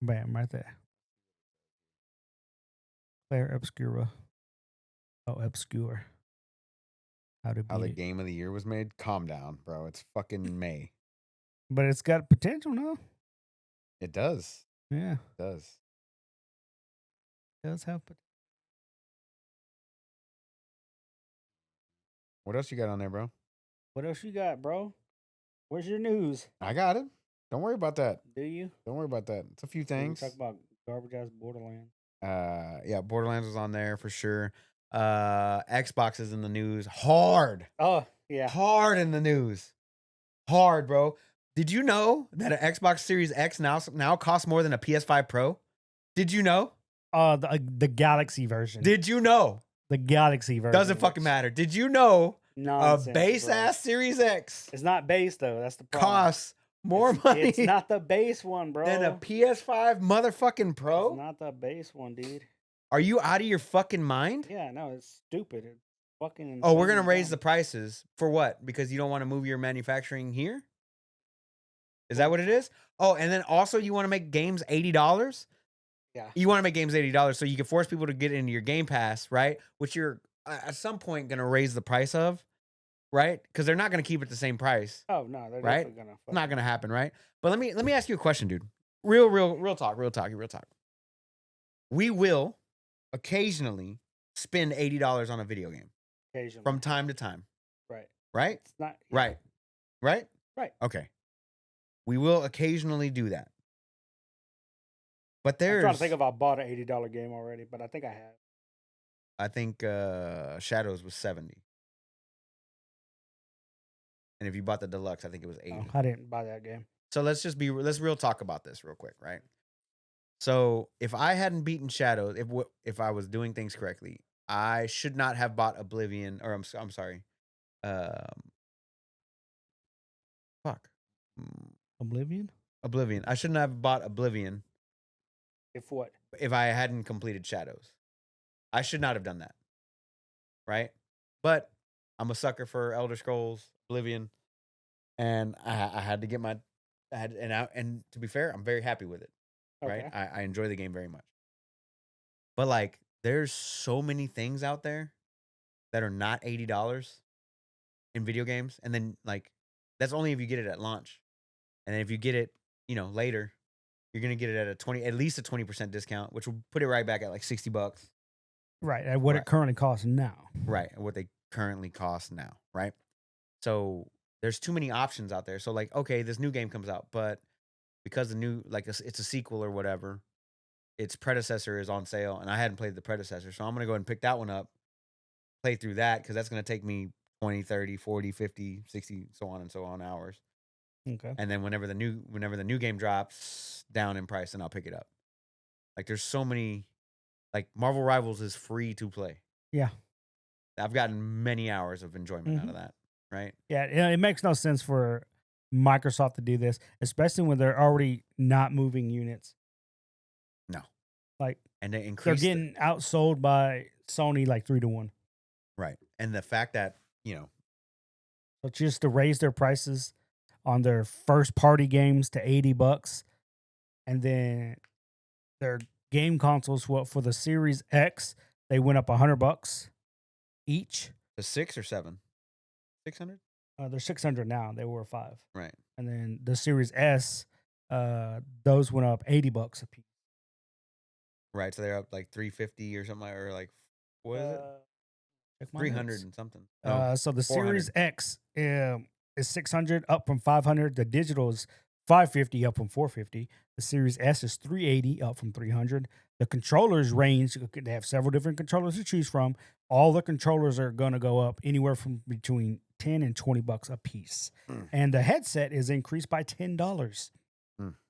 Bam, right there. Claire Obscura. Oh, Obscure. How to How the beat it. game of the year was made? Calm down, bro. It's fucking May. But it's got potential, no? It does. Yeah, It does. it does have potential. What else you got on there, bro? What else you got, bro? Where's your news? I got it. Don't worry about that. Do you? Don't worry about that. It's a few We things. talk about garbage ass Borderlands. Yeah, Borderlands was on there for sure. Xbox is in the news. Hard. Oh, yeah. Hard in the news. Hard, bro. Did you know that an Xbox Series X now costs more than a PS5 Pro? Did you know? The Galaxy version. Did you know? The Galaxy version. Doesn't fucking matter. Did you know Nonsense, a base bro. ass Series X It's not base though. That's the problem. costs more money It's not the base one, bro. than a PS5 motherfucking Pro? It's not the base one, dude. Are you out of your fucking mind? Yeah, no, it's stupid. It's fucking. Oh, we're gonna insane raise the dumb. prices for what? Because you don't want to move your manufacturing here? Is that what it is? Oh, and then also you want to make games $80? Yeah. You want to make games $80 so you can force people to get into your Game Pass, right? Which you're at some point gonna raise the price of, right? Because they're not gonna keep it the same price. Oh no, they're Right? definitely gonna. It's not gonna happen, right? But let me ask you a question, dude. Real talk. We will occasionally spend $80 on a video game Occasionally. from time to time, Right. right? It's not. Right. Right? Right. Okay. We will occasionally do that. But I'm there's trying to think if I bought an $80 game already, but I think I have. I think Shadows was 70. And if you bought the deluxe, I think it was 80. Oh, I didn't buy that game. So let's real talk about this real quick, right? So if I hadn't beaten Shadows, if I was doing things correctly, I should not have bought Oblivion, or I'm sorry, fuck, Oblivion. Oblivion. I shouldn't have bought Oblivion If what? if I hadn't completed Shadows. I should not have done that, right? But I'm a sucker for Elder Scrolls, Oblivion, and I had to get my, and to be fair, I'm very happy with it. Right? Okay. I enjoy the game very much. But like there's so many things out there that are not $80 in video games. And then like that's only if you get it at launch. And then if you get it, later, you're gonna get it at at least a 20% discount, which will put it right back at like $60. Right. At what Right. it currently costs now. Right. And what they currently cost now, right? So there's too many options out there. So like, okay, this new game comes out, but because the new, like it's a sequel or whatever, its predecessor is on sale, and I hadn't played the predecessor, so I'm gonna go ahead and pick that one up, play through that because that's going to take me 20, 30, 40, 50, 60, so on and so on hours. Okay. And then whenever the new game drops down in price, then I'll pick it up. Like there's so many, like Marvel Rivals is free to play. Yeah. I've gotten many hours of enjoyment out of that, right? Yeah, it makes no sense for Microsoft to do this, especially when they're already not moving units. No. Like, and they they're increase getting outsold by Sony like 3-1. right. And the fact that, So just to raise their prices on their first party games to $80, and then their game consoles for the Series X, they went up $100 each. the 6 or 7, 600, They're 600 now. They were 5. right? And then the Series S, those went up $80 a piece. Right. So they're up like 350 or something, or like what is it? Check my 300 notes. and something. No, So the 400. Series X is 600, up from 500. The digital is 550, up from 450. The Series S is 380, up from 300. The controllers range, they have several different controllers to choose from. All the controllers are going to go up anywhere from between $10 and $20 a piece. And the headset is increased by $10.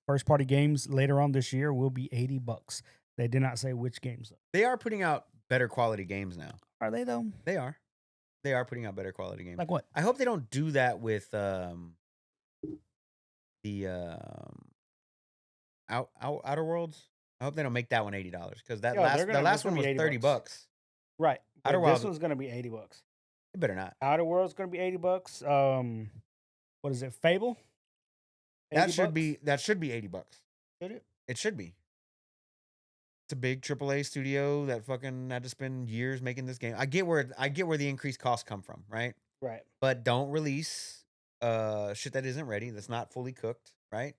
First party games later on this year will be $80. They did not say which games, though. They are putting out better quality games now. Are they, though? They are. They are putting out better quality games. Like what? I hope they don't do that with the Outer Worlds. I hope they don't make that one $80 because the last one was $30. Right. Outer This Worlds- one's going to be $80. It better not. Outer World's going to be $80. What is it? Fable? That 80 should bucks? be $80. Should it? It should be. It's a big AAA studio that fucking had to spend years making this game. I get where the increased costs come from, right? Right. But don't release shit that isn't ready, that's not fully cooked, right?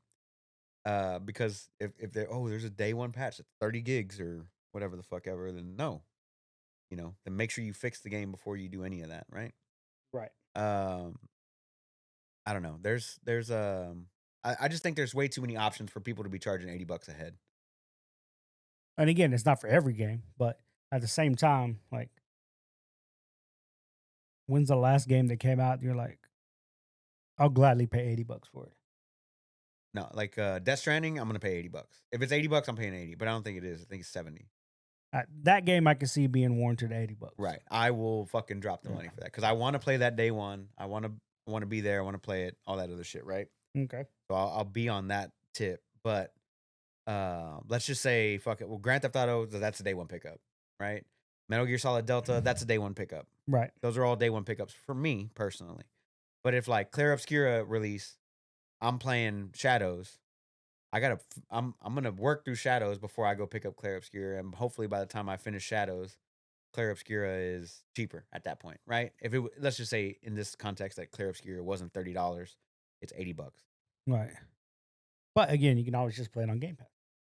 Because if there's a day one patch that's 30 gigs or whatever the fuck ever, then no. Then make sure you fix the game before you do any of that, right? Right. I don't know. I just think there's way too many options for people to be charging $80 a head. And again, it's not for every game, but at the same time, like, when's the last game that came out? And you're like, I'll gladly pay $80 for it. No, like Death Stranding, I'm gonna pay $80. If it's $80, I'm paying 80. But I don't think it is. I think it's 70. That game I can see being warranted $80. Right. I will fucking drop the money for that because I want to play that day one. I want to be there. I want to play it. All that other shit. Right. Okay. So I'll be on that tip. But let's just say fuck it. Well, Grand Theft Auto, that's a day one pickup. Right. Metal Gear Solid Delta, that's a day one pickup. Right. Those are all day one pickups for me personally. But if like Clair Obscura release, I'm playing Shadows. I'm gonna work through Shadows before I go pick up Clair Obscura, and hopefully by the time I finish Shadows, Clair Obscura is cheaper at that point, right? Let's just say in this context that Clair Obscura wasn't $30, it's $80. Right. But again, you can always just play it on Game Pass.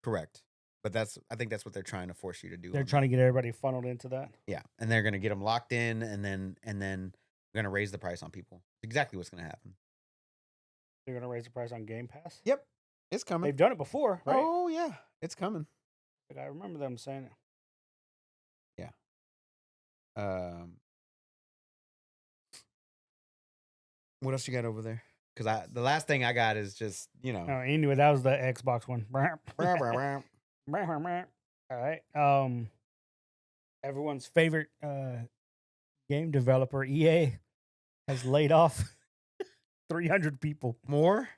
Correct. But I think that's what they're trying to force you to do. They're trying to get everybody funneled into that. Yeah, and they're gonna get them locked in, and then we're gonna raise the price on people. Exactly what's gonna happen. They're gonna raise the price on Game Pass. Yep, it's coming. They've done it before, right? Oh yeah, it's coming. Like, I remember them saying it. Yeah. What else you got over there? Because the last thing I got is just Anyway, that was the Xbox one. All right. Everyone's favorite game developer, EA, has laid off 300 people. More?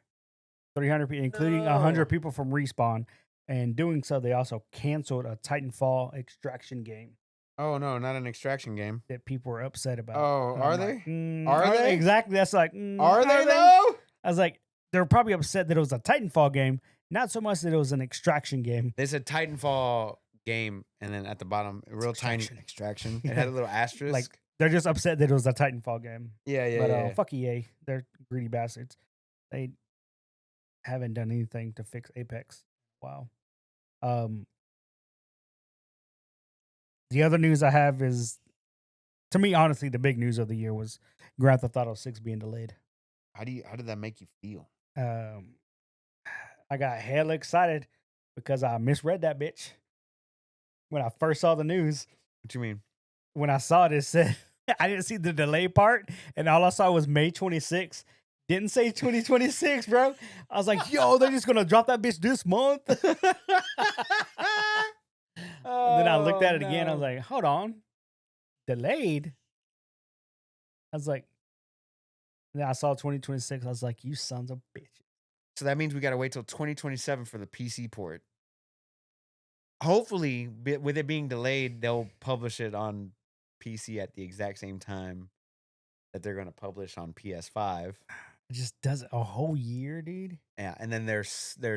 300 people, including 100 people from Respawn. And doing so, they also canceled a Titanfall extraction game Oh no, not an extraction game. that people were upset about. Oh, And are I'm they? like, Are they? Exactly. That's like, Are they though? I was like, they're probably upset that it was a Titanfall game, not so much that it was an extraction game. They said Titanfall game, and then at the bottom, a real tiny extraction. It had a little asterisk. Like, they're just upset that it was a Titanfall game. yeah, But fuck EA. They're greedy bastards. They haven't done anything to fix Apex. Wow. The other news I have is, to me, honestly, the big news of the year was Grand Theft Auto 6 being delayed. How did that make you feel? I got hella excited because I misread that bitch when I first saw the news. What you mean? When I saw it, it said I didn't see the delay part, and all I saw was May 26th. Didn't say 2026, bro. I was like, yo, they're just gonna drop that bitch this month. And then I looked at it again. I was like, hold on, delayed. I was like, then I saw 2026. I was like, you sons of bitches. So that means we got to wait till 2027 for the PC port. Hopefully, with it being delayed, they'll publish it on PC at the exact same time that they're going to publish on PS5. It just does it a whole year, dude. Yeah, and then their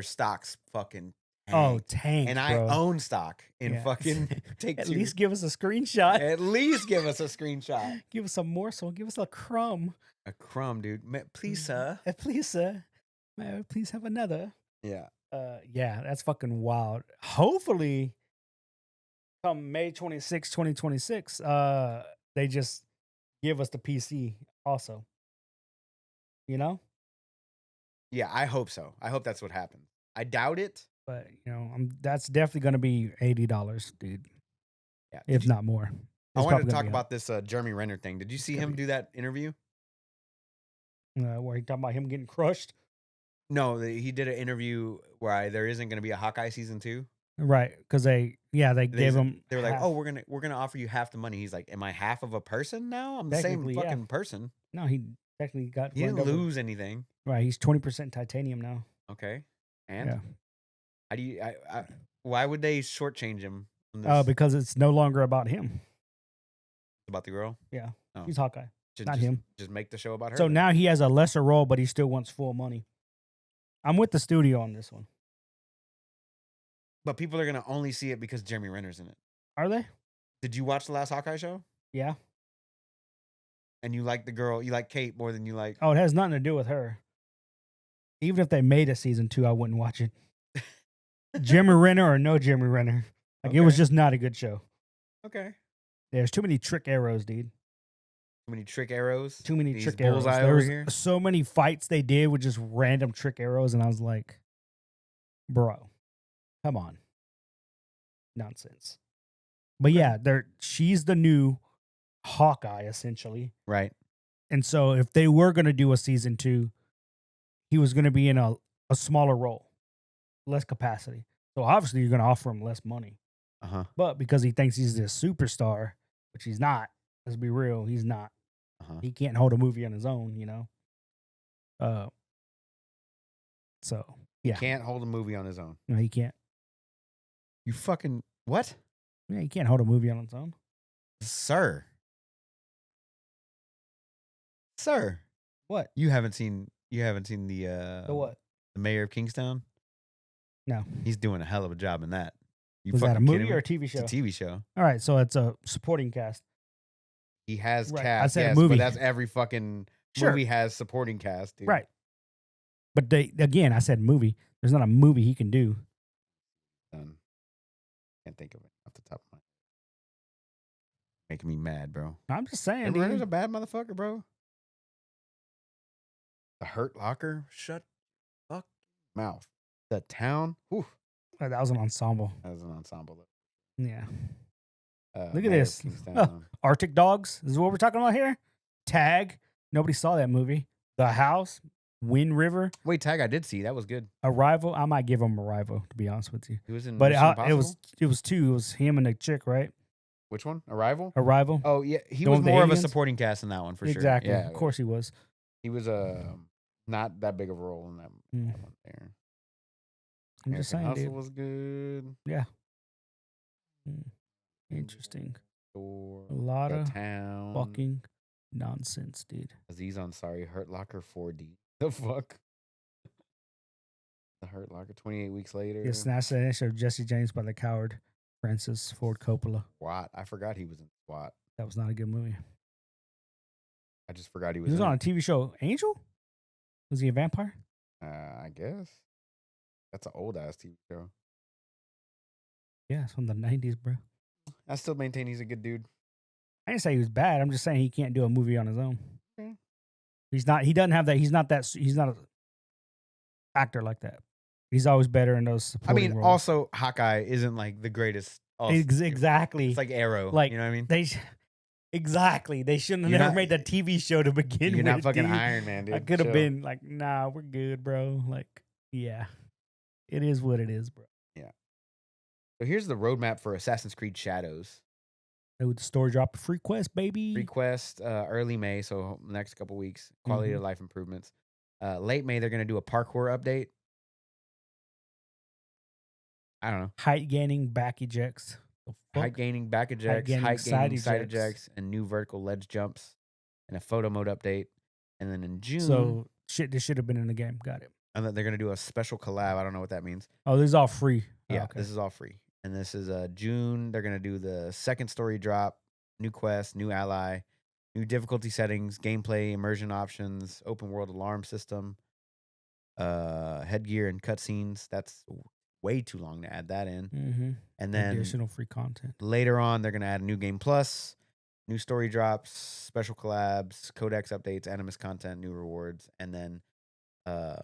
stocks fucking Oh, tanked. tank, And bro. I own stock in Yeah. fucking Take At Two. least give us a screenshot. At least give us a screenshot. Give us a morsel. Give us a crumb. A crumb, dude. Please, sir. Please, sir. May I please have another? Yeah. Yeah, that's fucking wild. Hopefully, come May 26, 2026, they just give us the PC also. You know? Yeah, I hope so. I hope that's what happens. I doubt it. But, you know, that's definitely going to be $80, dude. Yeah. If not more. I It's wanted probably to gonna talk be about this Jeremy Renner thing. Did you see him do that interview? where he talking about him getting crushed. No, he did an interview where there isn't going to be a Hawkeye season 2. Right, because they gave him. They were like, half. "Oh, we're gonna offer you half the money." He's like, "Am I half of a person now? I'm the same Technically, yeah. fucking person." No, he technically got. He didn't run over. lose anything. Right, he's 20% titanium now. Okay, and Yeah. how do you? Why would they shortchange him? on this? Because it's no longer about him. About the girl. Yeah, Oh. he's Hawkeye, Just, not just- him. Just make the show about her. So then. now he has a lesser role, but he still wants full money. I'm with the studio on this one. But people are gonna only see it because Jeremy Renner's in it. Are they? Did you watch the last Hawkeye show? Yeah. And you like the girl? You like Kate more than you like? Oh, it has nothing to do with her. Even if they made a season 2, I wouldn't watch it. Jeremy Renner or no Jeremy Renner. Like, it was Okay. just not a good show. Okay. There's too many trick arrows, dude. Too many trick arrows. Too many These trick arrows. bullseye There over was here. so many fights they did with just random trick arrows, and I was like, bro, come on. Nonsense. But yeah, she's the new Hawkeye, essentially. Right. And so if they were going to do a season 2, he was going to be in a smaller role, less capacity. So obviously you're going to offer him less money. Uh-huh. But because he thinks he's this superstar, which he's not, let's be real, he's not. Uh-huh. He can't hold a movie on his own, you know? So, yeah. Can't hold a movie on his own. No, he can't. You fucking what? Yeah, he can't hold a movie on its own. Sir. Sir. What? You haven't seen the The what? The Mayor of Kingstown? No. He's doing a hell of a job in that. You Was that a fucking movie kidding or me? a TV show? It's a TV show. All right, so it's a supporting cast. He has Right, I cast, said a yes, movie. but that's every fucking Sure. movie has supporting cast, dude. Right. But I said movie. There's not a movie he can do. Done. Can't think of it off the top of my head. Making me mad, bro. I'm just saying, Jeremy Renner's dude. a bad motherfucker, bro. The Hurt Locker? Shut fuck mouth. The Town? Whew. That was an ensemble. That was an ensemble. Yeah. Look at Mayor of this. Kingstown. Arctic Dogs. This is what we're talking about here. Tag. Nobody saw that movie. The House. Wind River. Wait, Tag, I did see. That was good. Arrival. I might give him Arrival, to be honest with you. He was in But Mission it Impossible? was 2. It was him and the chick, right? Which one? Arrival? Arrival. Oh, yeah. He The was one with the more of a aliens? supporting cast in that one, for sure. Exactly. Yeah, Of course he was. He was not that big of a role in that, Mm. that one there. I'm just saying, Hustle dude. was good. Interesting. Thor, A lot The of Town. fucking nonsense, dude. Aziz Ansari, Hurt Locker 4D. The fuck? The Hurt Locker 28 weeks later. The assassination of Jesse James by the coward Francis Ford Coppola. SWAT. I forgot he was in SWAT. That was not a good movie. I just forgot he was He was in on a it. TV show, Angel? Was he a vampire? I guess. That's an old ass TV show. Yeah, it's from the 90s, bro. I still maintain he's a good dude. I didn't say he was bad. I'm just saying he can't do a movie on his own. Okay. He doesn't have that. He's not an actor like that. He's always better in those I supporting mean, roles. also Hawkeye isn't like the greatest. Exactly. It's like Arrow. Like, you know what I mean? They Exactly. They shouldn't have You're never not- made that TV show to begin You're with. not fucking dude. Iron Man, dude. I could have Chill. been like, nah, we're good, bro. Like, yeah, it is what it is, bro. So here's the roadmap for Assassin's Creed Shadows. Oh, the story drop a free quest, baby. Request early May, so next couple weeks. Quality of life improvements. Late May, they're gonna do a parkour update. I don't know. Height gaining back ejects. The fuck? Height gaining back ejects, gaining height gaining side side ejects. ejects, and new vertical ledge jumps, and a photo mode update. And then in June, So shit, this should have been in the game. Got it. and then they're gonna do a special collab. I don't know what that means. Oh, this is all free. Oh, Yeah, okay. this is all free. And this is June. They're gonna do the second story drop, new quest, new ally, new difficulty settings, gameplay, immersion options, open world alarm system, headgear and cutscenes. That's way too long to add that in. Mm-hmm. And then Additional free content. later on, they're gonna add a new game plus, new story drops, special collabs, codex updates, animus content, new rewards, and then the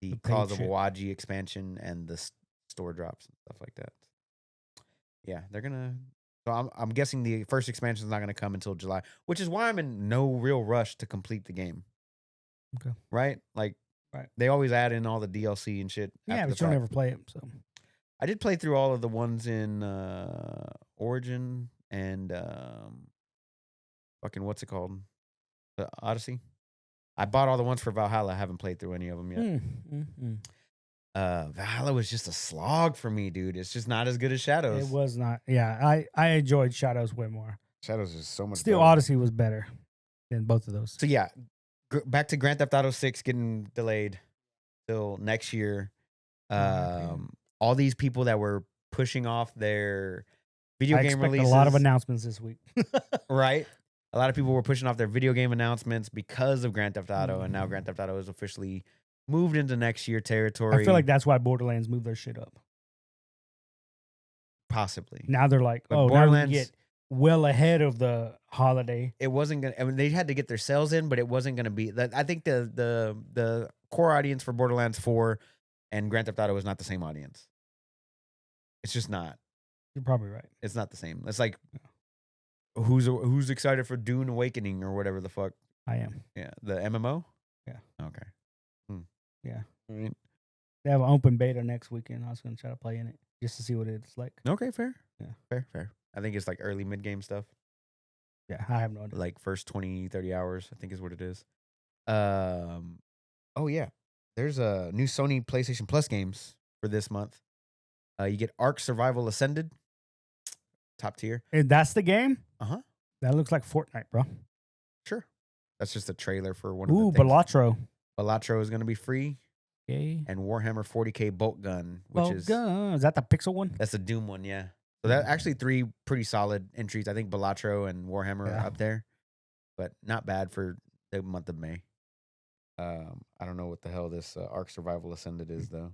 The paid Cause of shit. Awaji expansion and the store drops and stuff like that. Yeah, they're gonna. So I'm guessing the first expansion is not gonna come until July, which is why I'm in no real rush to complete the game. Okay. Right? Like, Right. they always add in all the DLC and shit. Yeah, after but the you'll fact. never play it. So I did play through all of the ones in Origin and fucking what's it called? The Odyssey. I bought all the ones for Valhalla. I haven't played through any of them yet. Valhalla was just a slog for me, dude. It's just not as good as Shadows. It was not. Yeah, I enjoyed Shadows way more. Shadows is so much Still, better. Odyssey was better than both of those. So yeah, back to Grand Theft Auto 6 getting delayed till next year. man. All these people that were pushing off their video I game expect releases, a lot of announcements this week. right? A lot of people were pushing off their video game announcements because of Grand Theft Auto, and now Grand Theft Auto is officially moved into next year territory. I feel like that's why Borderlands moved their shit up. possibly. Now they're like, But oh, now we Borderlands- get well ahead of the holiday. It wasn't gonna. I mean, they had to get their sales in, but it wasn't gonna be that. I think the core audience for Borderlands 4 and Grand Theft Auto is not the same audience. It's just not. You're probably right. It's not the same. It's like who's excited for Dune Awakening or whatever the fuck. I am. Yeah, the MMO. Yeah. Okay. Yeah. All right. They have an open beta next weekend. I was going to try to play in it just to see what it's like. Okay. Fair. Yeah. Fair. I think it's like early mid game stuff. Yeah, I have no idea. Like first 20, 30 hours, I think is what it is. Oh yeah. There's a new Sony PlayStation Plus games for this month. You get Ark Survival Ascended. Top tier. And that's the game? Uh-huh. That looks like Fortnite, bro. Sure. That's just a trailer for one of Ooh, the things. Balatro. Balatro is going to be free. Okay. And Warhammer 40K Bolt Gun, which is Is that the Pixel one? that's the Doom one, yeah. So that actually 3 pretty solid entries. I think Balatro and Warhammer Yeah. are up there, but not bad for the month of May. I don't know what the hell this Ark Survival Ascended is though.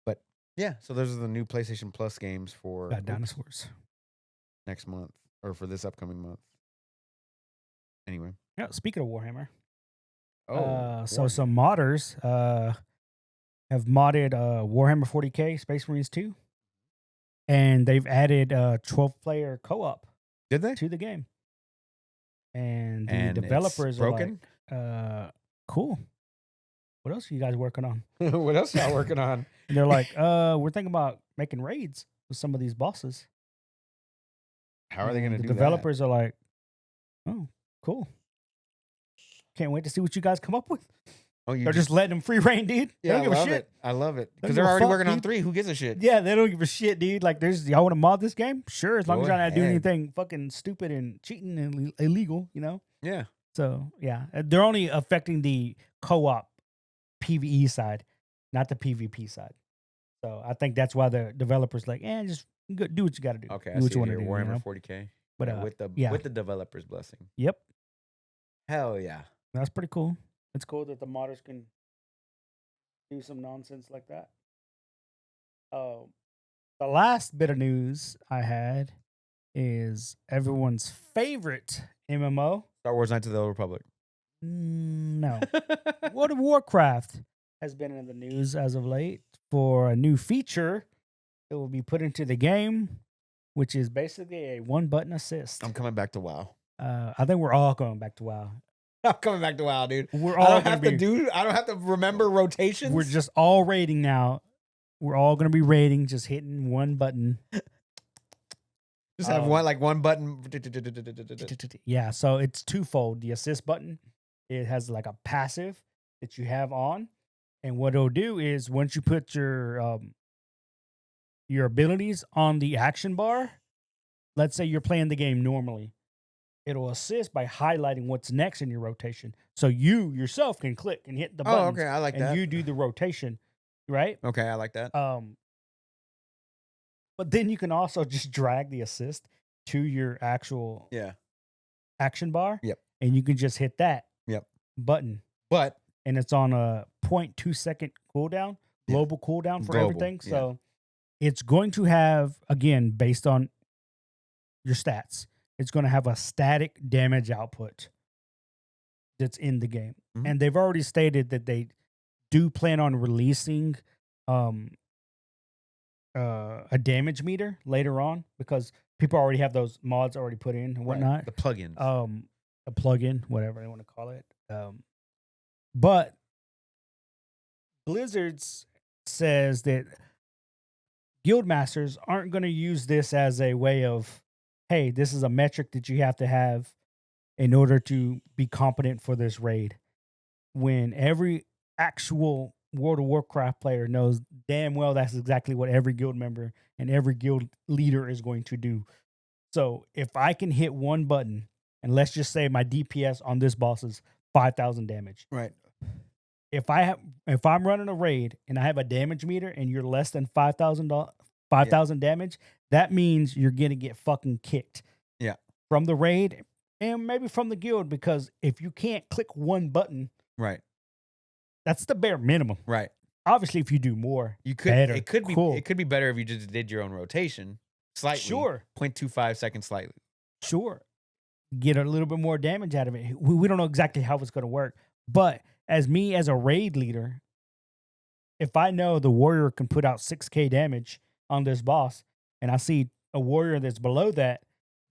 But yeah, so those are the new PlayStation Plus games for Got dinosaurs. next month or for this upcoming month. Anyway, Yeah, speaking of Warhammer. So Warhammer. some modders have modded Warhammer 40K Space Marines 2. And they've added 12-player co-op Did they? to the game. And the And it's developers are broken. like, cool. What else are you guys working on? What else y'all working on? And they're like, we're thinking about making raids with some of these bosses. How are they going to The do developers are like, oh, cool. Can't wait to see what you guys come up with. that? Oh, you They're just letting them free reign, dude. They yeah, don't I give a love shit. it. I love it Don't because give they're a already fuck, working on dude. 3. Who gives a shit? Yeah, they don't give a shit, dude. Like, y'all want to mod this game? Sure, as long Go as y'all not doing ahead. anything fucking stupid and cheating and illegal, you know? Yeah. So, yeah, they're only affecting the co-op PvE side, not the PvP side. So, I think that's why the developers like, just do what you got to do. Okay. do I what see you it want to here. do. Warhammer You know? 40K. But Yeah, with the developer's blessing. Yep, Hell yeah. that's pretty cool. It's cool that the modders can do some nonsense like that. The last bit of news I had is everyone's favorite MMO. Star Wars Knights of the Old Republic. No. World of Warcraft has been in the news as of late for a new feature that will be put into the game which is basically a one button assist. I'm coming back to WoW. I think we're all going back to WoW. I'm coming back to WoW, dude. We're I all don't gonna have to be. I don't have to remember rotations. We're just all raiding now. We're all gonna be raiding, just hitting one button. just have one button. Yeah, so it's twofold. The assist button, it has like a passive that you have on, and what it'll do is once you put your abilities on the action bar, let's say you're playing the game normally, it'll assist by highlighting what's next in your rotation. So you yourself can click and hit the Oh, buttons, okay, I like and that. you do the rotation, right? Okay, I like that. But then you can also just drag the assist to your actual Yeah. action bar. Yep. And you can just hit that button. But And it's on a 0.2 second cooldown, global cooldown for Global, everything. yeah. So it's going to have, again, based on your stats, it's going to have a static damage output that's in the game. Mhm. And they've already stated that they do plan on releasing a damage meter later on, because people already have those mods already put in and whatnot. the plugins. A plugin, whatever they want to call it. But Blizzard's says that guildmasters aren't going to use this as a way of, hey, this is a metric that you have to have in order to be competent for this raid. When every actual World of Warcraft player knows damn well that's exactly what every guild member and every guild leader is going to do. So if I can hit one button, and let's just say my DPS on this boss is 5,000 damage. Right. If I'm running a raid and I have a damage meter and you're less than 5,000 damage, that means you're gonna get fucking kicked. Yeah. From the raid and maybe from the guild, because if you can't click one button, Right. that's the bare minimum. Right. Obviously, if you do more, You could. better. It could be. Cool. It could be better if you just did your own rotation slightly. Sure. 0.25 seconds slightly. Sure. Get a little bit more damage out of it. We don't know exactly how it's going to work. But as a raid leader, if I know the warrior can put out 6K damage on this boss, and I see a warrior that's below that,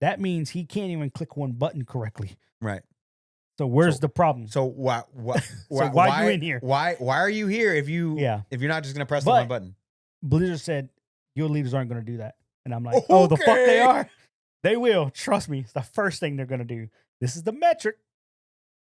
that means he can't even click one button correctly. Right. So where's the problem? So why why you in here? Why are you here if you're not just gonna press the one button? Blizzard said guild leaders aren't going to do that, and I'm like, oh, the fuck they are. They will. Trust me. It's the first thing they're going to do. This is the metric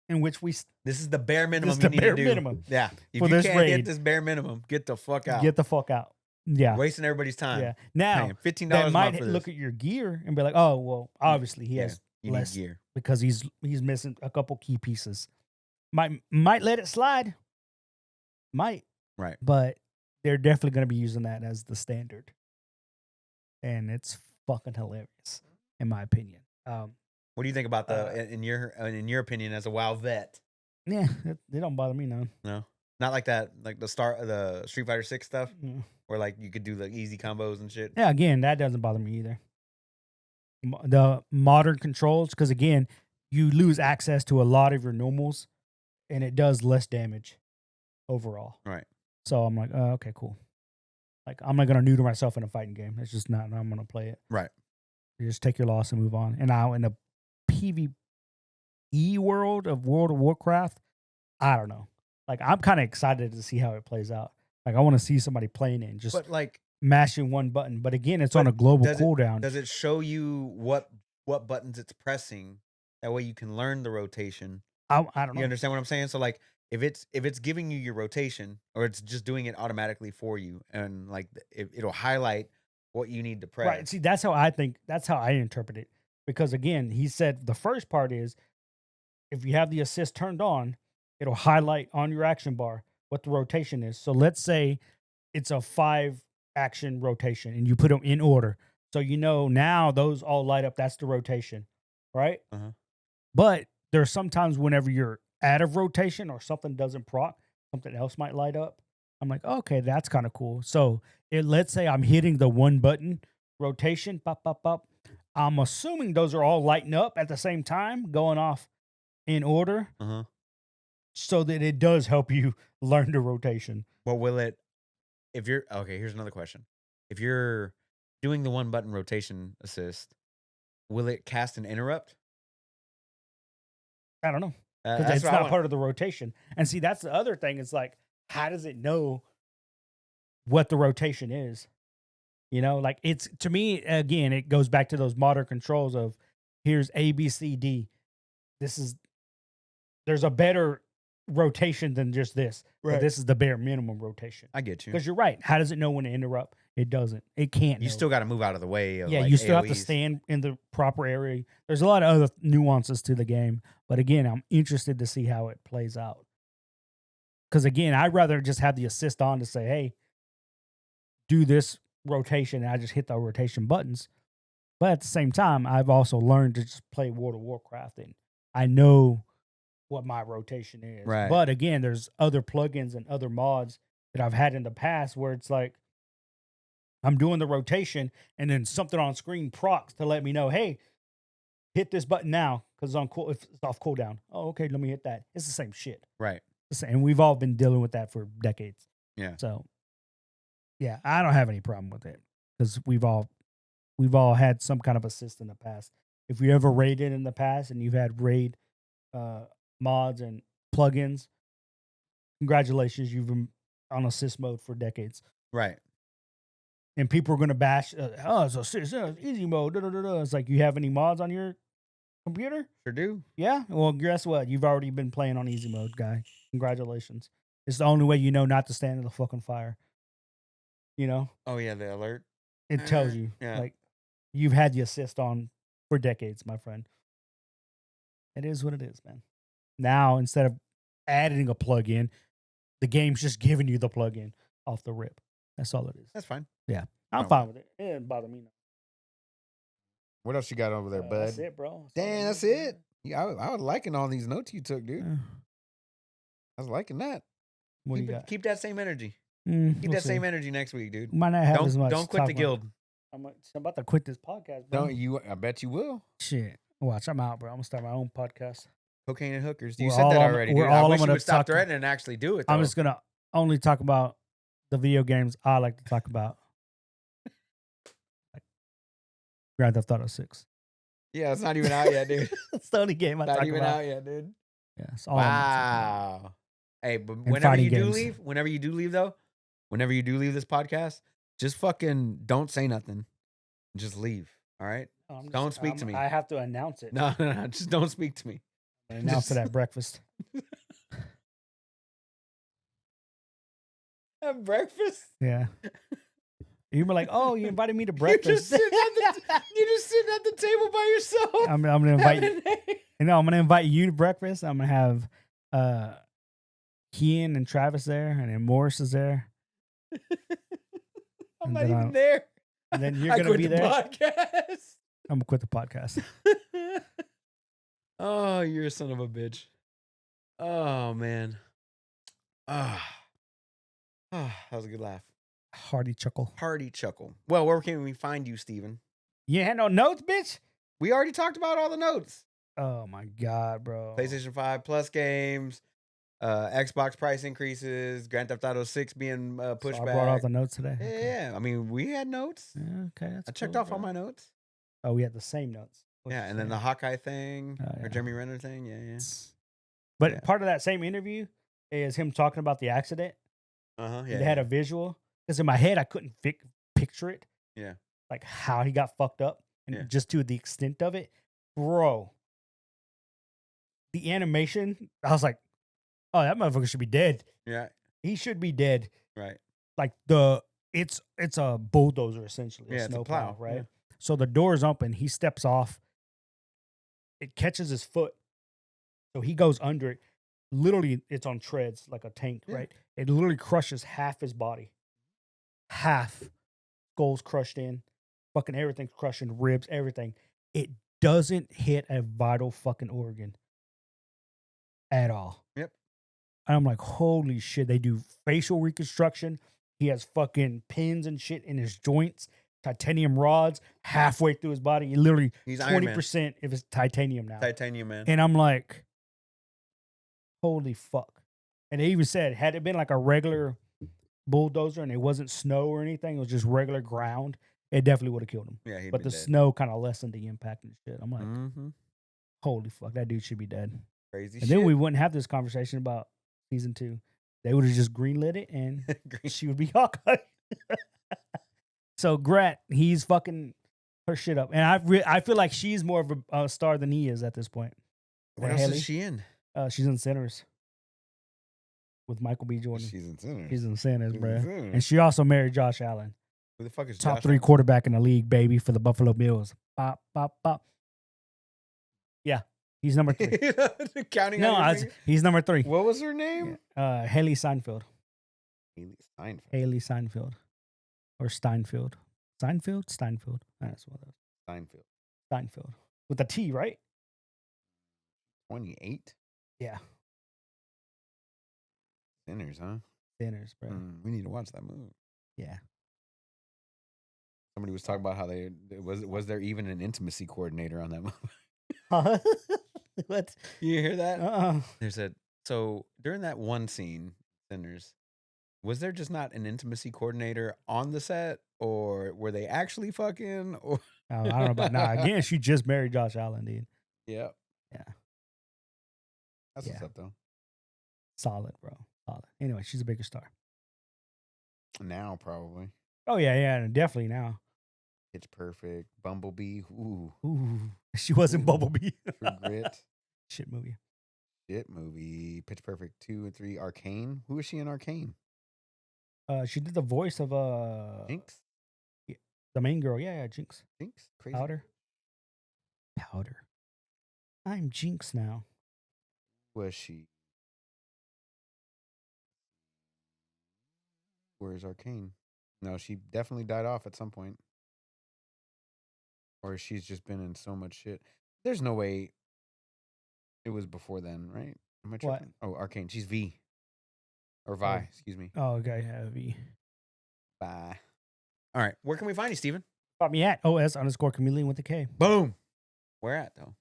in which this is the bare minimum. This is the bare minimum. Yeah. If for you this can't raid. hit this bare minimum, get the fuck out. Get the fuck out. Yeah. Wasting everybody's time. Yeah. Now, $15 they a might month for look this. at your gear and be like, oh, well, obviously he has You less need gear. because he's missing a couple key pieces. Might let it slide. Might. Right. But they're definitely going to be using that as the standard. And it's fucking hilarious, in my opinion. What do you think about in your opinion as a WoW vet? Yeah, they don't bother me none. No, not like that. Like the Street Fighter 6 stuff, Mm. where like you could do like easy combos and shit. Yeah, again, that doesn't bother me either. The modern controls, because again, you lose access to a lot of your normals, and it does less damage overall. Right. So I'm like, okay, cool. Like, I'm not gonna neuter myself in a fighting game. It's just not. I'm gonna play it. Right. You just take your loss and move on. And now in the PvE world of World of Warcraft, I don't know. Like, I'm kind of excited to see how it plays out. Like, I want to see somebody playing it and just But like mashing one button. But again, it's on a global cooldown. Does it show you what buttons it's pressing? That way you can learn the rotation. I don't know. You understand what I'm saying? So like if it's giving you your rotation, or it's just doing it automatically for you, and like it'll highlight what you need to press. Right. See, that's how I think. That's how I interpret it. Because again, he said the first part is if you have the assist turned on, it'll highlight on your action bar what the rotation is. So let's say it's a 5 action rotation and you put them in order. So you know now those all light up. That's the rotation, right? Uh-huh. But there's sometimes whenever you're out of rotation or something doesn't proc, something else might light up. I'm like, okay, that's kind of cool. So let's say I'm hitting the one button rotation, pop, pop, pop. I'm assuming those are all lighting up at the same time, going off in order, Uh-huh. so that it does help you learn the rotation. But will it? If you're okay, here's another question. If you're doing the one button rotation assist, will it cast an interrupt? I don't know. Because That's it's what I not want. part of the rotation. And see, that's the other thing. It's like, how does it know what the rotation is? You know, like it's to me, again, it goes back to those modern controls of here's A, B, C, D. There's a better rotation than just this. But this is the bare minimum rotation. I get you. Because you're right. How does it know when to interrupt? It doesn't. It can't. You know. still got to move out of the way. Of Yeah, like you still have to AoEs. stand in the proper area. There's a lot of other nuances to the game. But again, I'm interested to see how it plays out. Because again, I'd rather just have the assist on to say, hey, do this rotation. And I just hit the rotation buttons. But at the same time, I've also learned to just play World of Warcraft. And I know what my rotation is. Right. But again, there's other plugins and other mods that I've had in the past where it's like, I'm doing the rotation and then something on screen procs to let me know, hey, hit this button now because it's off cooldown. Oh, okay, let me hit that. It's the same shit. Right. And we've all been dealing with that for decades. Yeah. So, yeah, I don't have any problem with it because we've all had some kind of assist in the past. If you ever raided in the past and you've had raid mods and plugins, congratulations, you've been on assist mode for decades. Right. And people are going to bash, it's easy mode. It's like, you have any mods on your computer? Sure do. Yeah? Well, guess what? You've already been playing on easy mode, guy. Congratulations. It's the only way you know not to stand in the fucking fire. You know? Oh, yeah, the alert. It tells you. Yeah. Like, you've had the assist on for decades, my friend. It is what it is, man. Now, instead of adding a plug-in, the game's just giving you the plug-in off the rip. That's all it is. That's fine. Yeah. I'm Oh. fine with it. It didn't bother me. What else you got over there, bud? That's it, bro. Damn, that's it. Yeah, I was liking all these notes you took, dude. I was liking that. What do you got? Keep that same energy. Keep Keep that same energy next week, dude. Might not have as much. Don't quit the guild. I'm about to quit this podcast, bro. Don't you? I bet you will. Shit. Watch, I'm out, bro. I'm gonna start my own podcast. Cocaine and hookers. You We're said all that on- already, we're dude. I all wish you gonna would stop talk- threatening and actually do it. Though. I'm just gonna only talk about the video games I like to talk about. Like Grand Theft Auto 6. Yeah, it's not even out yet, dude. That's the only game I Not talk even about. out yet, dude. Yeah, that's all I'm talking about. Wow. Hey, but And whenever fighting you do games. leave, whenever you do leave this podcast, just fucking don't say nothing. Just leave. All right? Don't speak to me. I have to announce it. No. Just don't speak to me. Announce it at breakfast. At breakfast? Yeah. You were like, oh, you invited me to You're breakfast. just sitting at the table by yourself. I'm gonna invite you. Having I'm gonna invite you to breakfast. I'm gonna have Kian and Travis there, and then Morris is there. I'm And not then even there. And then you're I gonna quit be the there. podcast. I'm gonna quit the podcast. Oh, you're a son of a bitch. Oh man. That was a good laugh. Hearty chuckle. Hearty chuckle. Well, where can we find you, Steven? You had no notes, bitch? We already talked about all the notes. Oh my god, bro. PlayStation 5 Plus games, Xbox price increases, Grand Theft Auto 6 being pushed So I back. brought out the notes today. Yeah. I mean, we had notes. Yeah, okay. That's I checked cool, off all bro. my notes. Oh, we had the same notes. What's Yeah, the and then same? the Hawkeye thing, Oh, yeah. or Jeremy Renner thing. Yeah. But Yeah. part of that same interview is him talking about the accident. Uh-huh. They had a visual. Because in my head, I couldn't picture it. Yeah. Like how he got fucked up. And Yeah. just to the extent of it. Bro. The animation, I was like, oh, that motherfucker should be dead. Yeah. He should be dead. Right. Like it's a bulldozer essentially. Yeah, it's a snowplow, plow, right? yeah. So the door's open. He steps off. It catches his foot. So he goes under it. Literally, it's on treads like a tank, Yeah. right? It literally crushes half his body. Half. Skull's crushed in. Fucking everything's crushing. Ribs, everything. It doesn't hit a vital fucking organ at all. Yep. And I'm like, holy shit. They do facial reconstruction. He has fucking pins and shit in his joints, titanium rods halfway through his body. Literally He's Iron Man. 20% if it's titanium now. Titanium Man. And I'm like, holy fuck. And they even said, had it been like a regular bulldozer and it wasn't snow or anything, it was just regular ground, it definitely would have killed him. Yeah, he'd But be the dead. snow kind of lessened the impact and shit. I'm like, Mm-hmm. holy fuck, that dude should be dead. Crazy And shit. then we wouldn't have this conversation about season 2. They would have just greenlit it, and she would be Hawkeye. So Grat, he's fucking her shit up, and I feel like she's more of a star than he is at this point. What else Haley? is she in? She's in Sinners with Michael B. Jordan. She's in Sinners. She's in Sinners, She's in bro. Sinners. And she also married Josh Allen, Who the fuck is top Josh 3 Allen? quarterback in the league, baby, for the Buffalo Bills. Bop, bop, bop. Yeah, he's number 3. Counting No, on your fingers? he's number 3. What was her name? Haley Seinfeld. Haley Steinfeld. Haley Seinfeld. Or Steinfeld. Steinfeld. That's what it was. Steinfeld. Steinfeld. With a T, right? 28? Yeah. Sinners, huh? Sinners, bro. We need to watch that movie. Yeah. Somebody was talking about how was there even an intimacy coordinator on that movie? What? You hear that? Uh-uh. There's so during that one scene, Sinners, was there just not an intimacy coordinator on the set, or were they actually fucking? Or I don't know about now. Again, she just married Josh Allen, dude. yeah, Yeah. that's what's Yeah. up though. Solid, bro. Solid. Anyway, she's a bigger star. Now probably Oh, yeah, definitely now. Pitch Perfect, Bumblebee, ooh, Ooh. She wasn't Bumblebee. True Grit, Shit movie. shit movie, Pitch Perfect 2 and 3, Arcane. Who is she in Arcane? She did the voice of Jinx, the main girl. Yeah, Jinx. Jinx, crazy. Powder. I'm Jinx now. Was she? Where's Arcane? No, she definitely died off at some point. Or she's just been in so much shit. There's no way it was before then, right? Am I What? tripping? Oh, Arcane. She's V. Or Vi, excuse me. Oh, okay. Heavy. Bye. All right. Where can we find you, Steven? Got me at OS_chameleon with a K. Boom. Where at, though?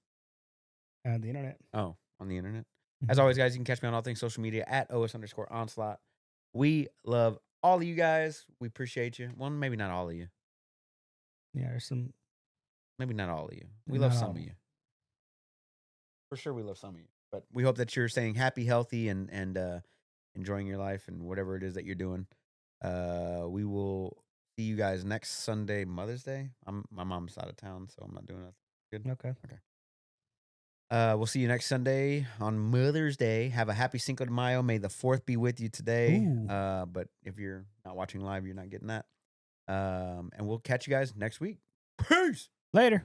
The internet. Oh, on the internet. Mhm. As always, guys, you can catch me on all things social media at OS_onslaught. We love all of you guys. We appreciate you. Well, maybe not all of you. Yeah, there's some. Maybe not all of you. We love Not some all. of you. For sure, we love some of you. But we hope that you're staying happy, healthy, and enjoying your life and whatever it is that you're doing. We will see you guys next Sunday, Mother's Day. My mom's out of town, so I'm not doing that. Good. Okay. We'll see you next Sunday on Mother's Day. Have a happy Cinco de Mayo. May the 4th be with you today. Ooh. But if you're not watching live, you're not getting that. And we'll catch you guys next week. Peace. Later.